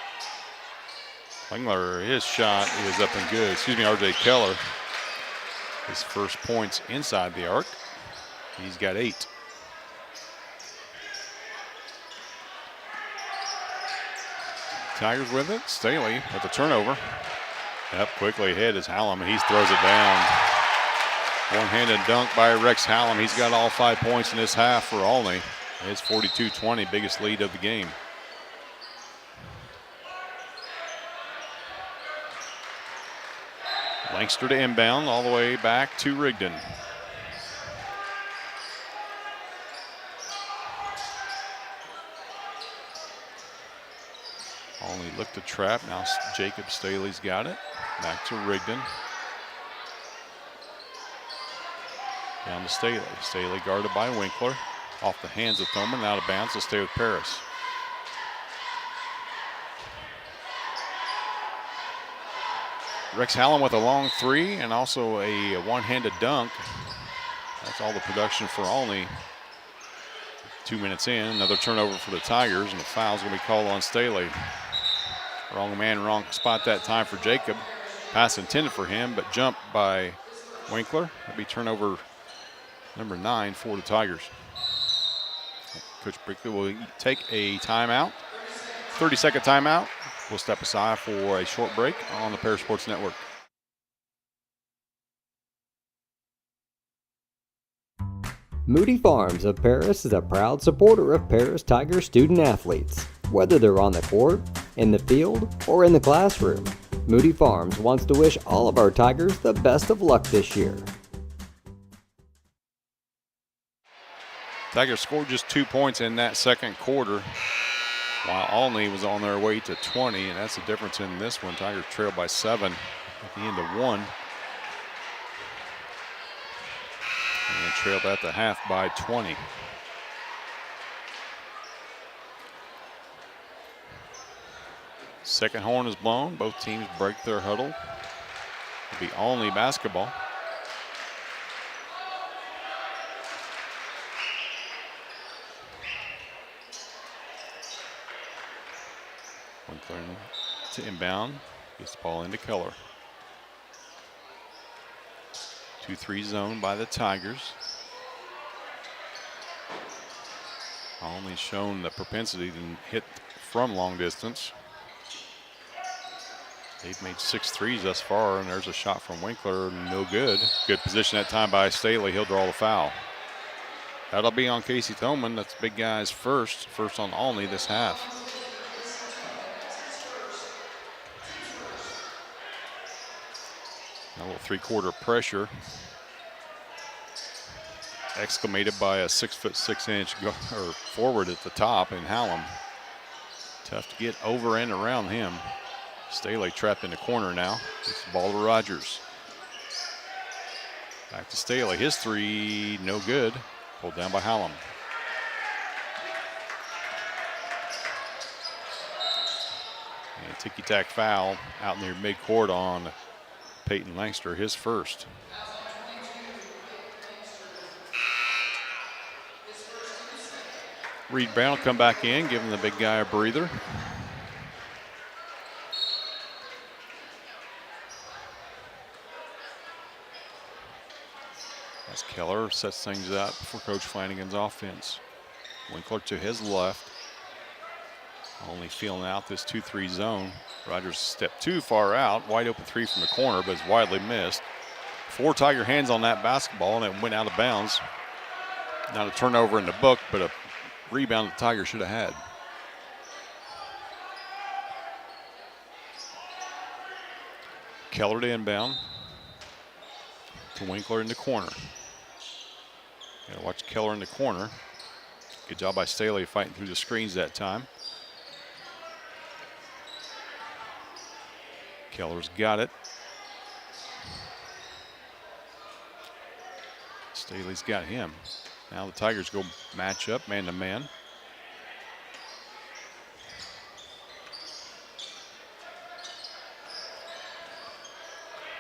Klingler, his shot is up and good. R.J. Keller. His first points inside the arc. He's got 8. Tigers with it. Staley with the turnover. Up quickly ahead is Hallam, and he throws it down. One-handed dunk by Rex Hallam. He's got all 5 points in this half for Olney. It's 42-20, biggest lead of the game. Lankster to inbound, all the way back to Rigdon. Olney looked to trap. Now Jacob Staley's got it. Back to Rigdon. Down to Staley. Staley guarded by Winkler. Off the hands of Thoman, out of bounds. Will stay with Paris. Rex Hallam with a long three and also a one-handed dunk. That's all the production for Olney. 2 minutes in, another turnover for the Tigers, and the foul's going to be called on Staley. Wrong man, wrong spot that time for Jacob. Pass intended for him, but jumped by Winkler. That'll be turnover number 9 for the Tigers. Coach Brickley will take a timeout, 30-second timeout. We'll step aside for a short break on the Paris Sports Network. Moody Farms of Paris is a proud supporter of Paris Tiger student athletes. Whether they're on the court, in the field, or in the classroom, Moody Farms wants to wish all of our Tigers the best of luck this year. Tigers scored just 2 points in that second quarter, while Olney was on their way to 20, and that's the difference in this one. Tigers trailed by 7 at the end of 1. And trailed at the half by 20. Second horn is blown. Both teams break their huddle. It'll be Olney basketball. Winkler to inbound. Gets the ball into Keller. 2-3 zone by the Tigers. Olney's shown the propensity to hit from long distance. They've made 6 threes thus far, and there's a shot from Winkler, no good. Good position that time by Staley. He'll draw the foul. That'll be on Casey Thoman. That's big guys first on Olney this half. A little three-quarter pressure. Exclamated by a 6'6" forward at the top in Hallam. Tough to get over and around him. Staley trapped in the corner now. Gets the ball to Rogers. Back to Staley. His three, no good. Pulled down by Hallam. And ticky-tack foul out near midcourt on Peyton Langster, his first. Reed Brown will come back in, giving the big guy a breather. As Keller sets things up for Coach Flanagan's offense. Winkler to his left. Only feeling out this 2-3 zone. Rogers stepped too far out. Wide open three from the corner, but it's widely missed. 4 Tiger hands on that basketball, and it went out of bounds. Not a turnover in the book, but a rebound the Tigers should have had. Keller to inbound. To Winkler in the corner. Gotta watch Keller in the corner. Good job by Staley fighting through the screens that time. Keller's got it. Staley's got him. Now the Tigers go match up man to man.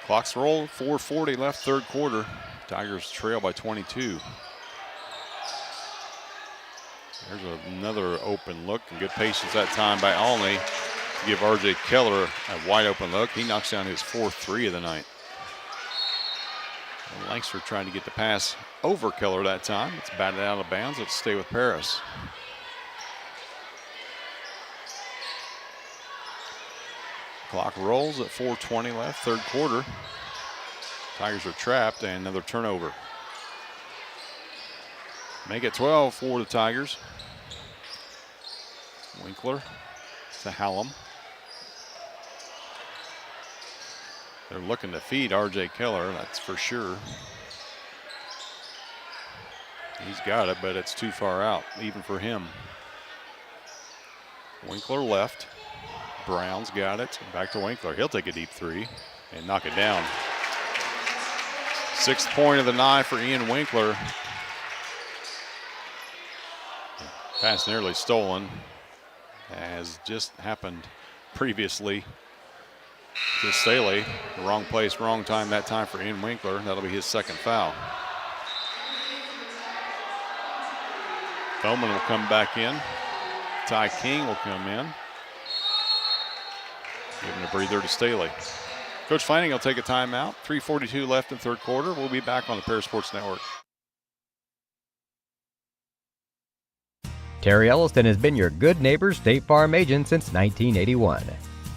Clock's roll, 4:40 left, third quarter. Tigers trail by 22. There's another open look, and good patience that time by Olney to give R.J. Keller a wide open look. He knocks down his 4th three of the night. And Langster trying to get the pass over Keller that time. It's batted out of bounds. Let's stay with Paris. Clock rolls at 4:20 left, third quarter. Tigers are trapped, and another turnover. Make it 12 for the Tigers. Winkler to Hallam. They're looking to feed R.J. Keller, that's for sure. He's got it, but it's too far out, even for him. Winkler left. Brown's got it. Back to Winkler. He'll take a deep three and knock it down. 6th point of the night for Ian Winkler. Pass nearly stolen, as just happened previously to Staley. Wrong place, wrong time that time for Ian Winkler. That'll be his second foul. Bowman will come back in. Ty King will come in. Giving a breather to Staley. Coach Fanning will take a timeout. 3:42 left in third quarter. We'll be back on the Paris Sports Network. Terry Elliston has been your good neighbor State Farm agent since 1981.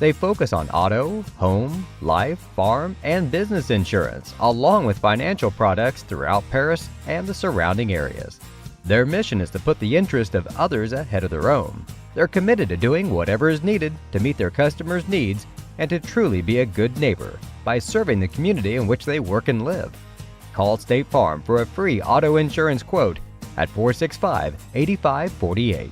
They focus on auto, home, life, farm, and business insurance, along with financial products throughout Paris and the surrounding areas. Their mission is to put the interest of others ahead of their own. They're committed to doing whatever is needed to meet their customers' needs and to truly be a good neighbor by serving the community in which they work and live. Call State Farm for a free auto insurance quote at 465-8548.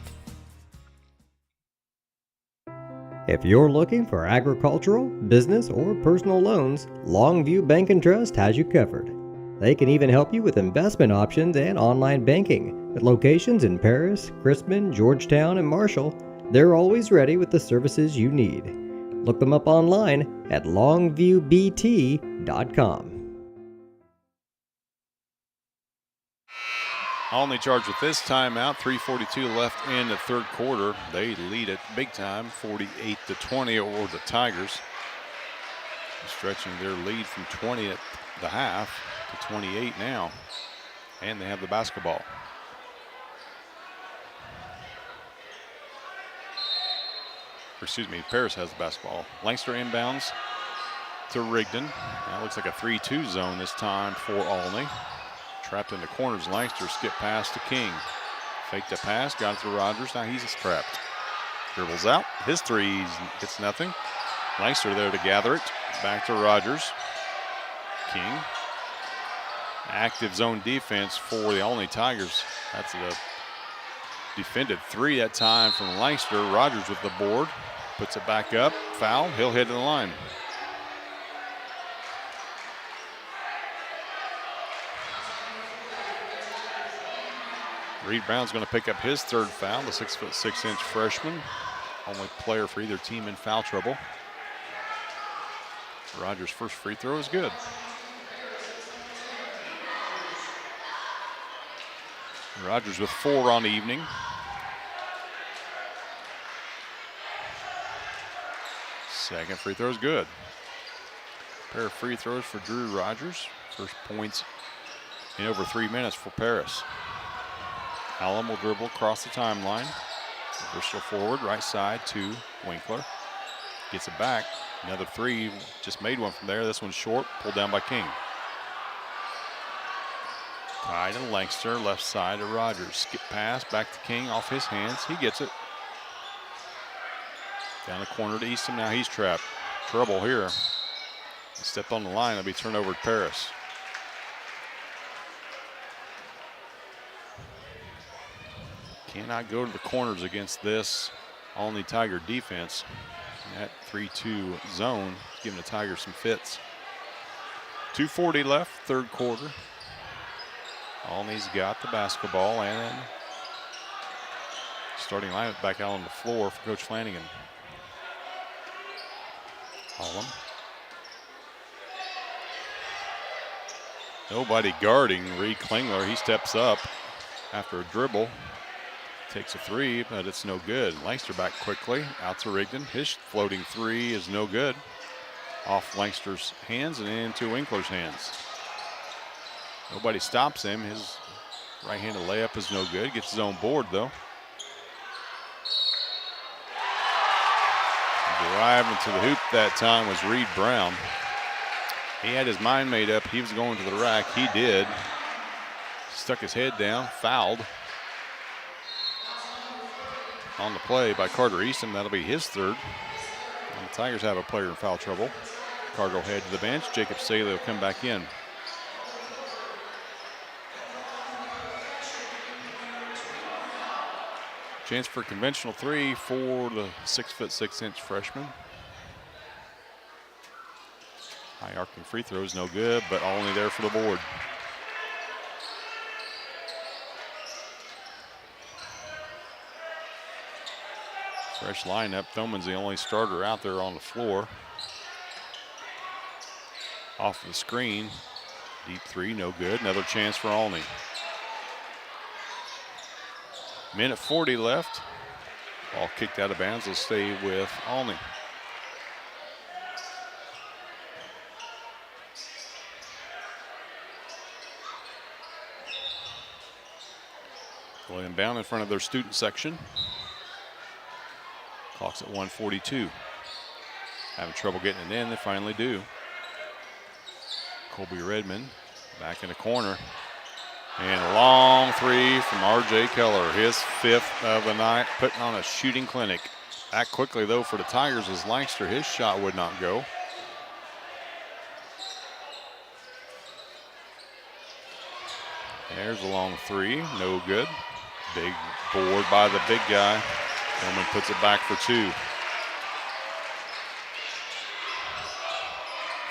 If you're looking for agricultural, business, or personal loans, Longview Bank and Trust has you covered. They can even help you with investment options and online banking. With locations in Paris, Crispin, Georgetown, and Marshall, they're always ready with the services you need. Look them up online at longviewbt.com. Olney charged with this timeout. 3:42 left in the third quarter. They lead it big time, 48-20 over the Tigers. Stretching their lead from 20 at the half to 28 now. And they have the basketball. Paris has the basketball. Lancaster inbounds to Rigdon. That looks like a 3-2 zone this time for Olney. Trapped in the corners, Lancaster skip pass to King. Faked a pass, got it to Rogers, now he's trapped. Dribbles out, his three gets nothing. Lancaster there to gather it, back to Rogers. King. Active zone defense for the Olney Tigers. That's a defended three that time from Lancaster. Rogers with the board, puts it back up, foul, he'll head to the line. Reed Brown's going to pick up his third foul, the 6'6" freshman. Only player for either team in foul trouble. Rogers' first free throw is good. Rogers with 4 on the evening. Second free throw is good. Pair of free throws for Drew Rogers. First points in over 3 minutes for Paris. Allen will dribble across the timeline. Reversal forward, right side to Winkler. Gets it back. Another three. Just made one from there. This one's short. Pulled down by King. Tied to Lancaster. Left side to Rogers. Skip pass. Back to King. Off his hands. He gets it. Down the corner to Easton. Now he's trapped. Trouble here. Stepped on the line. It'll be turned over to Paris. Cannot go to the corners against this Olney Tiger defense. That 3-2 zone is giving the Tigers some fits. 2:40 left, third quarter. Olney's got the basketball and starting lineup back out on the floor for Coach Flanagan. Holland. Nobody guarding Reed Klingler. He steps up after a dribble. Takes a three, but it's no good. Lancaster back quickly, out to Rigdon. His floating three is no good. Off Lancaster's hands and into Winkler's hands. Nobody stops him. His right-handed layup is no good. Gets his own board, though. Driving to the hoop that time was Reed Brown. He had his mind made up. He was going to the rack. He did. Stuck his head down, fouled. On the play by Carter Easton. That'll be his third. And the Tigers have a player in foul trouble. Carter will head to the bench. Jacob Staley will come back in. Chance for a conventional three for the 6'6" freshman. High arcing free throws, no good, but only there for the board. Fresh lineup. Thoman's the only starter out there on the floor. Off the screen. Deep three, no good. Another chance for Olney. Minute 40 left. Ball kicked out of bounds. Will stay with Olney. Going inbound in front of their student section. Clock's at 1:42. Having trouble getting it in, they finally do. Colby Redmond back in the corner. And a long three from R.J. Keller, his 5th of the night, putting on a shooting clinic. Back quickly, though, for the Tigers was Lancaster. His shot would not go. There's a long three, no good. Big board by the big guy. Hillman puts it back for 2.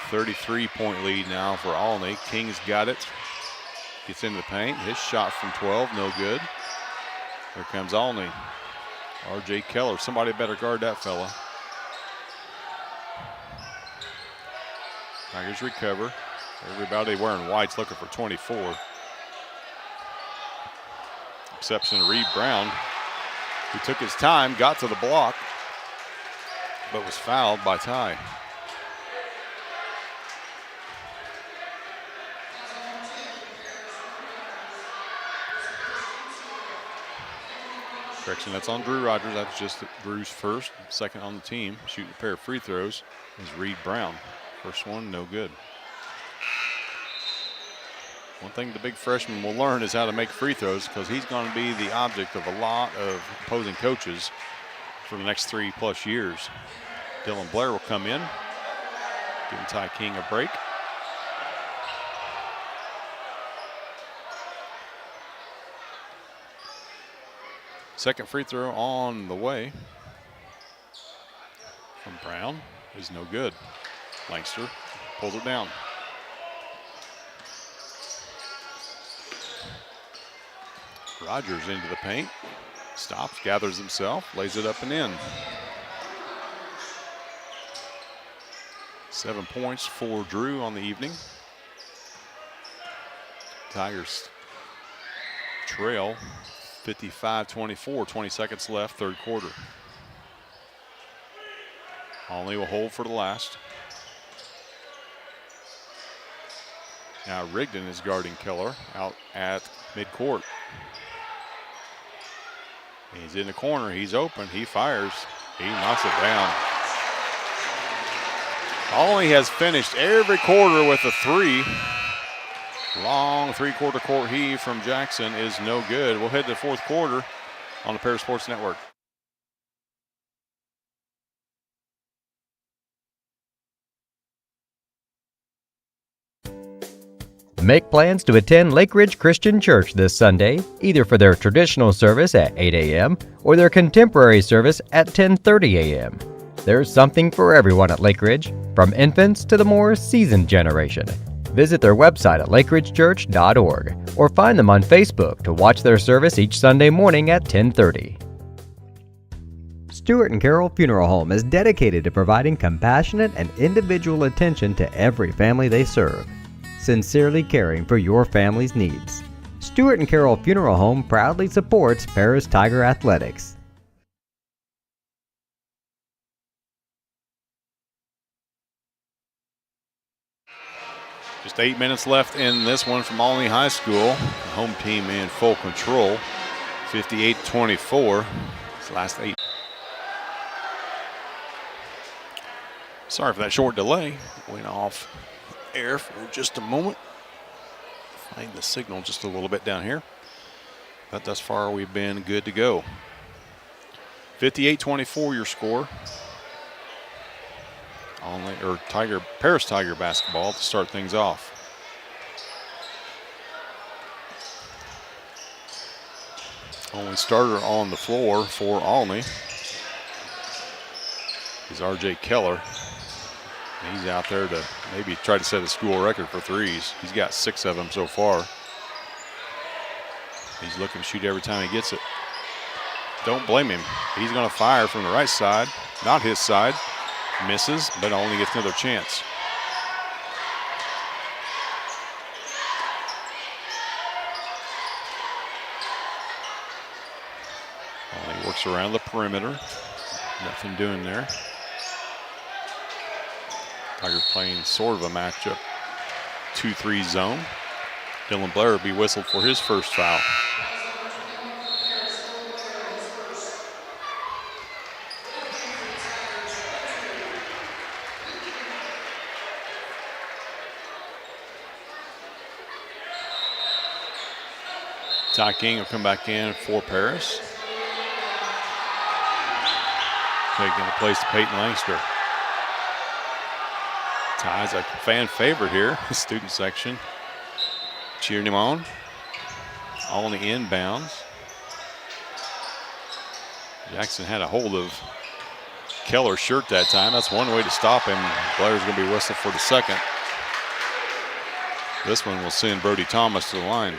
33-point lead now for Olney. King's got it. Gets into the paint. His shot from 12, no good. Here comes Olney. R.J. Keller. Somebody better guard that fella. Tigers recover. Everybody wearing whites looking for 24. Exception to Reed Brown, who took his time, got to the block, but was fouled by Ty. Correction, that's on Drew Rogers. That's just Drew's first. Second on the team, shooting a pair of free throws, is Reed Brown. First one, no good. One thing the big freshman will learn is how to make free throws, because he's going to be the object of a lot of opposing coaches for the next 3+ years. Dylan Blair will come in, giving Ty King a break. Second free throw on the way from Brown is no good. Lancaster pulls it down. Rogers into the paint, stops, gathers himself, lays it up and in. 7 points for Drew on the evening. Tigers trail 55-24, 20 seconds left, third quarter. Olney will hold for the last. Now Rigdon is guarding Keller out at midcourt. He's in the corner, he's open, he fires, he knocks it down. Olney has finished every quarter with a 3. Long 3-quarter court heave from Jackson is no good. We'll head to the fourth quarter on the Paris Sports Network. Make plans to attend Lake Ridge Christian Church this Sunday, either for their traditional service at 8 a.m. or their contemporary service at 10:30 a.m. There's something for everyone at Lake Ridge, from infants to the more seasoned generation. Visit their website at lakeridgechurch.org or find them on Facebook to watch their service each Sunday morning at 10:30. Stewart & Carroll Funeral Home is dedicated to providing compassionate and individual attention to every family they serve, sincerely caring for your family's needs. Stewart & Carroll Funeral Home proudly supports Paris Tiger Athletics. Just 8 minutes left in this one from Olney High School. The home team in full control, 58-24. It's the last 8. Sorry for that short delay. Went off air for just a moment. Find the signal just a little bit down here. But thus far we've been good to go. 58-24 your score. Paris Tiger basketball to start things off. Only starter on the floor for Olney is R.J. Keller. He's out there to maybe try to set a school record for threes. He's got 6 of them so far. He's looking to shoot every time he gets it. Don't blame him. He's going to fire from the right side, not his side. Misses, but only gets another chance. Works around the perimeter. Nothing doing there. Tigers playing sort of a matchup 2-3 zone. Dylan Blair will be whistled for his first foul. Ty King will come back in for Paris. Taking the place of Peyton Langster. Ty's a fan favorite here, student section. Cheering him on. Olney inbounds. Jackson had a hold of Keller's shirt that time. That's one way to stop him. Blair's going to be whistled for the second. This one will send Brody Thomas to the line.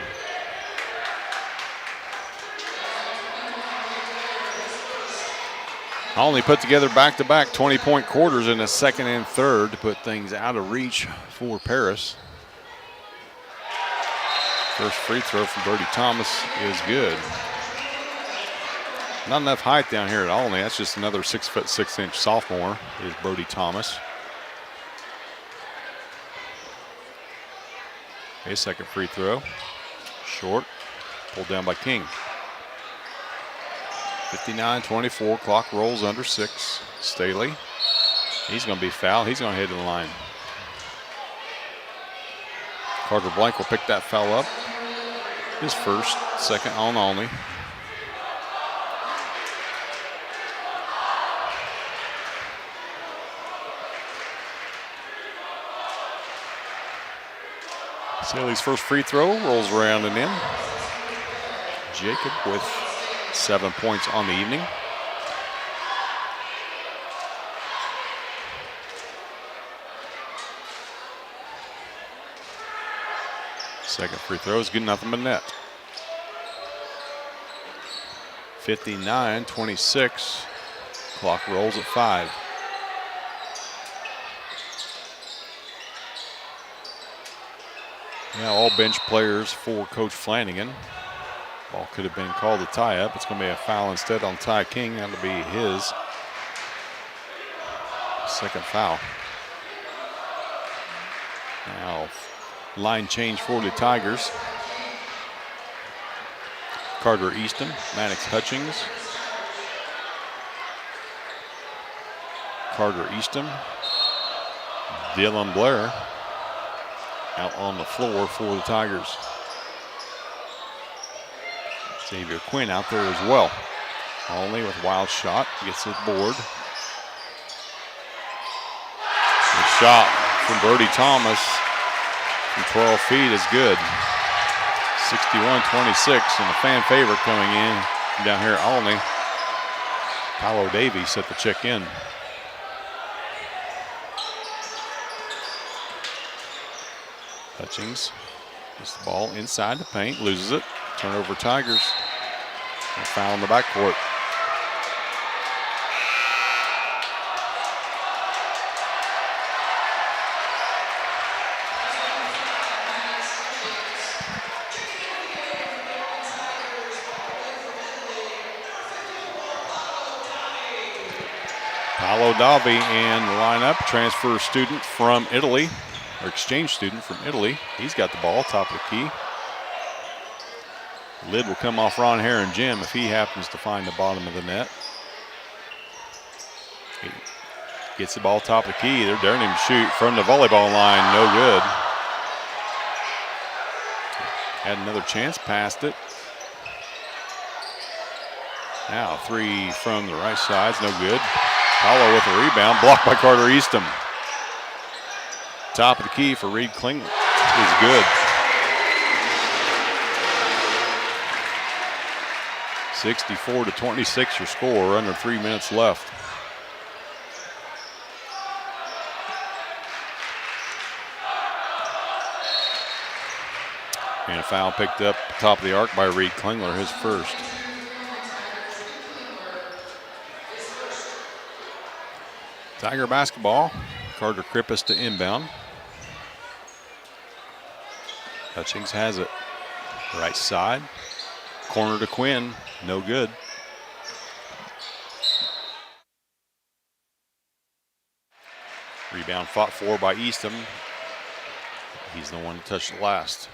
Olney put together back-to-back 20-point quarters in the second and third to put things out of reach for Paris. First free throw from Brody Thomas is good. Not enough height down here at Olney. That's just another 6'6" sophomore is Brody Thomas. A second free throw. Short. Pulled down by King. 59-24, clock rolls under 6. Staley, he's going to be fouled. He's going to head to the line. Carter Blank will pick that foul up. His first, second on Olney. Staley's first free throw rolls around and in. Jacob with 7 points on the evening. Second free throw is good, nothing but net. 59-26. Clock rolls at 5. Now all bench players for Coach Flanagan. Ball could have been called a tie-up. It's going to be a foul instead on Ty King. That'll be his second foul. Now, line change for the Tigers. Carter Easton, Maddox Hutchings. Carter Easton. Dylan Blair out on the floor for the Tigers. Xavier Quinn out there as well. Olney with a wild shot, gets his board. The shot from Brody Thomas from 12 feet is good. 61-26, and the fan favorite coming in down here at Olney. Paolo Davies set the check in. Hutchings gets the ball inside the paint, loses it. Turnover Tigers. And foul in the backcourt. Paolo Davi in the lineup, transfer student from Italy, or exchange student from Italy. He's got the ball, top of the key. Lid will come off Ron Heron Jim if he happens to find the bottom of the net. He gets the ball top of the key. They're daring him to shoot from the volleyball line. No good. Had another chance, passed it. Now 3 from the right side, no good. Paolo with a rebound, blocked by Carter Easton. Top of the key for Reed Klingler is good. 64-26 your score, under 3 minutes left. And a foul picked up top of the arc by Reed Klingler, his first. Tiger basketball, Carter Krippus to inbound. Hutchings has it. Right side, corner to Quinn, no good. Rebound fought for by Eastham. He's the one to touch it last.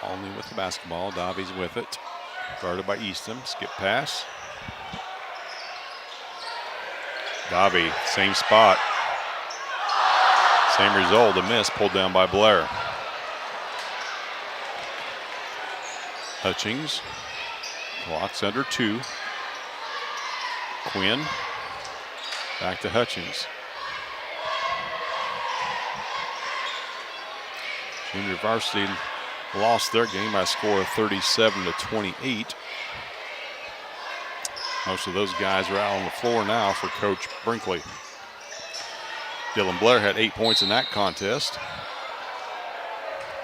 Olney with the basketball. Davies with it. Guarded by Eastham. Skip pass. Davy, same spot. Same result. A miss pulled down by Blair. Hutchings. Clock's under 2. Quinn. Back to Hutchings. Junior varsity lost their game by a score of 37-28. Most of those guys are out on the floor now for Coach Brinkley. Dylan Blair had 8 points in that contest.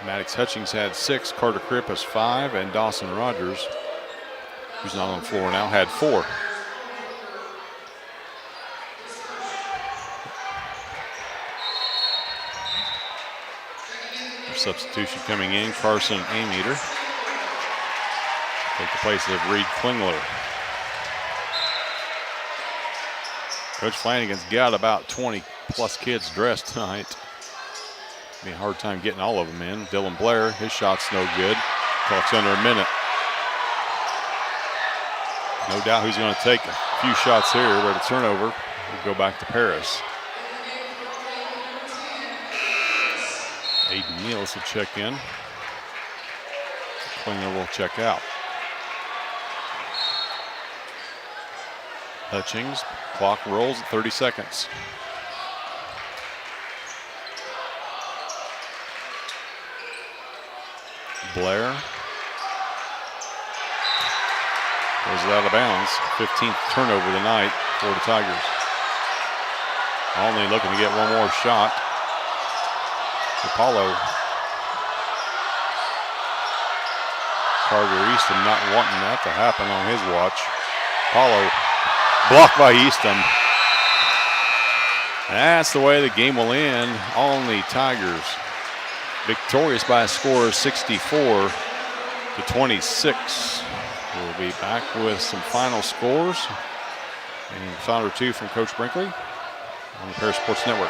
Maddox Hutchings had 6, Carter Kripp has 5, and Dawson Rogers, who's not on the floor now, had 4. Substitution coming in, Carson Ameter. Take the place of Reed Klingler. Coach Flanagan's got about 20 plus kids dressed tonight. Be a hard time getting all of them in. Dylan Blair, his shot's no good. Clock's under a minute. No doubt who's going to take a few shots here, but a turnover will go back to Paris. Aiden Niels will check in. Klingler will check out. Hutchings, clock rolls at 30 seconds. Blair goes it out of bounds. 15th turnover of the night for the Tigers. Olney looking to get one more shot. Apollo. Carter Eastham not wanting that to happen on his watch. Apollo blocked by Eastham. That's the way the game will end. Olney Tigers victorious by a score of 64-26. We'll be back with some final scores and final 2 from Coach Brinkley on the Paris Sports Network.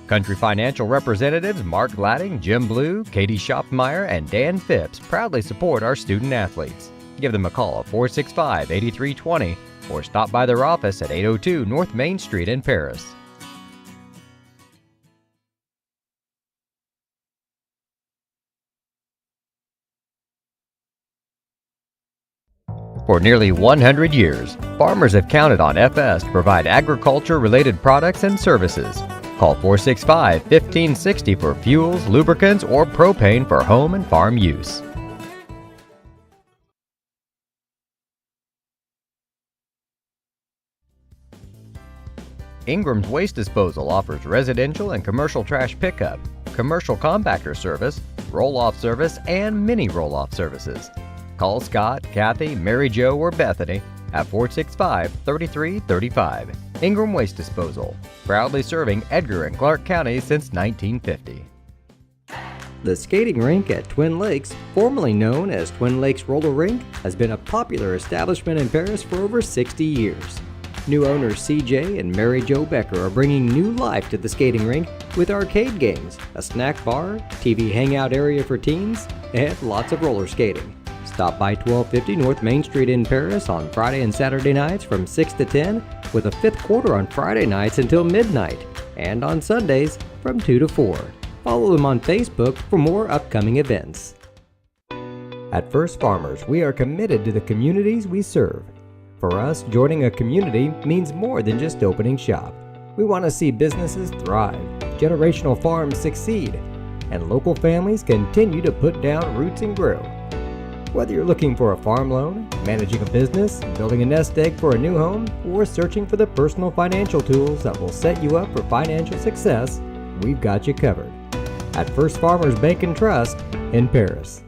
Country Financial representatives Mark Gladding, Jim Blue, Katie Schopfmeyer, and Dan Phipps proudly support our student athletes. Give them a call at 465-8320 or stop by their office at 802 North Main Street in Paris. For nearly 100 years, farmers have counted on FS to provide agriculture-related products and services. Call 465-1560 for fuels, lubricants, or propane for home and farm use. Ingram's Waste Disposal offers residential and commercial trash pickup, commercial compactor service, roll-off service, and mini roll-off services. Call Scott, Kathy, Mary Jo, or Bethany at 465-3335. Ingram Waste Disposal, proudly serving Edgar and Clark Counties since 1950. The skating rink at Twin Lakes, formerly known as Twin Lakes Roller Rink, has been a popular establishment in Paris for over 60 years. New owners CJ and Mary Jo Becker are bringing new life to the skating rink with arcade games, a snack bar, TV hangout area for teens, and lots of roller skating. Stop by 1250 North Main Street in Paris on Friday and Saturday nights from 6 to 10, with a fifth quarter on Friday nights until midnight, and on Sundays from 2 to 4. Follow them on Facebook for more upcoming events. At First Farmers, we are committed to the communities we serve. For us, joining a community means more than just opening shop. We want to see businesses thrive, generational farms succeed, and local families continue to put down roots and grow. Whether you're looking for a farm loan, managing a business, building a nest egg for a new home, or searching for the personal financial tools that will set you up for financial success, we've got you covered. At First Farmers Bank and Trust in Paris.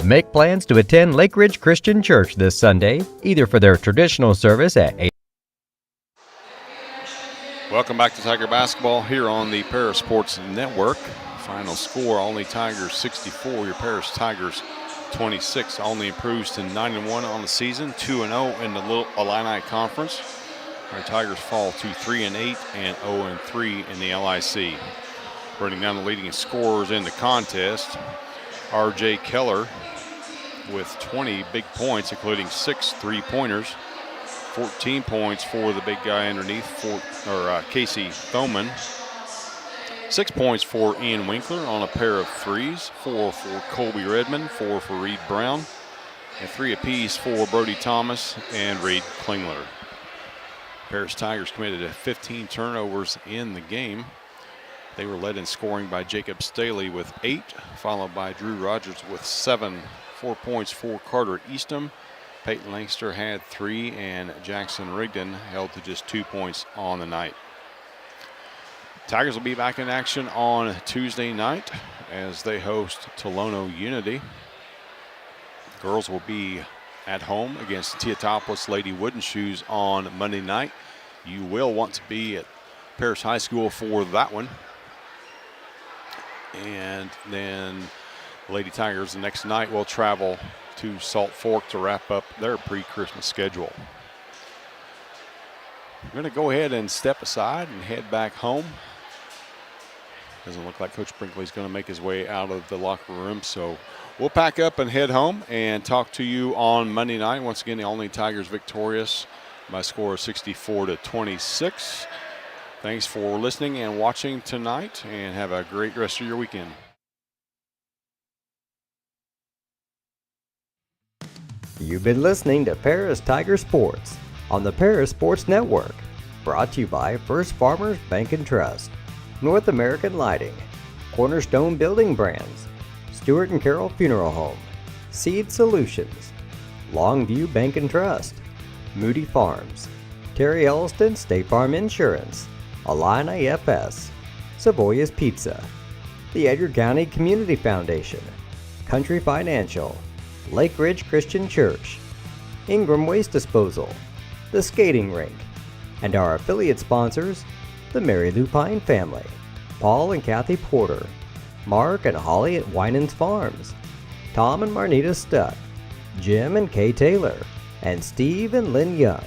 Make plans to attend Lake Ridge Christian Church this Sunday, either for their traditional service at 8 Welcome back to Tiger Basketball here on the Paris Sports Network. Final score, Olney Tigers 64, your Paris Tigers 26. Olney improves to 9-1 on the season, 2-0 in the Little Illini Conference. Our Tigers fall to 3-8 and 0-3 in the LIC. Running down the leading scorers in the contest, R.J. Keller with 20 big points, including 6 3-pointers. 14 points for the big guy underneath, Casey Thoman. 6 points for Ian Winkler on a pair of threes, 4 for Colby Redmond, 4 for Reed Brown, and 3 apiece for Brody Thomas and Reed Klingler. Paris Tigers committed to 15 turnovers in the game. They were led in scoring by Jacob Staley with 8, followed by Drew Rogers with 7. 4 points for Carter Eastham. Peyton Lancaster had 3, and Jackson Rigdon held to just 2 points on the night. Tigers will be back in action on Tuesday night as they host Tolono Unity. Girls will be at home against Teotopolis Lady Wooden Shoes on Monday night. You will want to be at Paris High School for that one. And then Lady Tigers the next night will travel to Salt Fork to wrap up their pre-Christmas schedule. We're going to go ahead and step aside and head back home. Doesn't look like Coach Brinkley's going to make his way out of the locker room, so we'll pack up and head home and talk to you on Monday night. Once again, the Olney Tigers victorious by a score of 64-26. Thanks for listening and watching tonight, and have a great rest of your weekend. You've been listening to Paris Tiger Sports on the Paris Sports Network, brought to you by First Farmers Bank and Trust, North American Lighting, Cornerstone Building Brands, Stewart and Carroll Funeral Home, Seed Solutions, Longview Bank and Trust, Moody Farms, Terry Elliston State Farm Insurance, Illini FS, Savoya's Pizza, the Edgar County Community Foundation, Country Financial, Lake Ridge Christian Church, Ingram Waste Disposal, the Skating Rink, and our affiliate sponsors, the Mary Lou Pine family, Paul and Kathy Porter, Mark and Holly at Winans Farms, Tom and Marnita Stuck, Jim and Kay Taylor, and Steve and Lynn Young.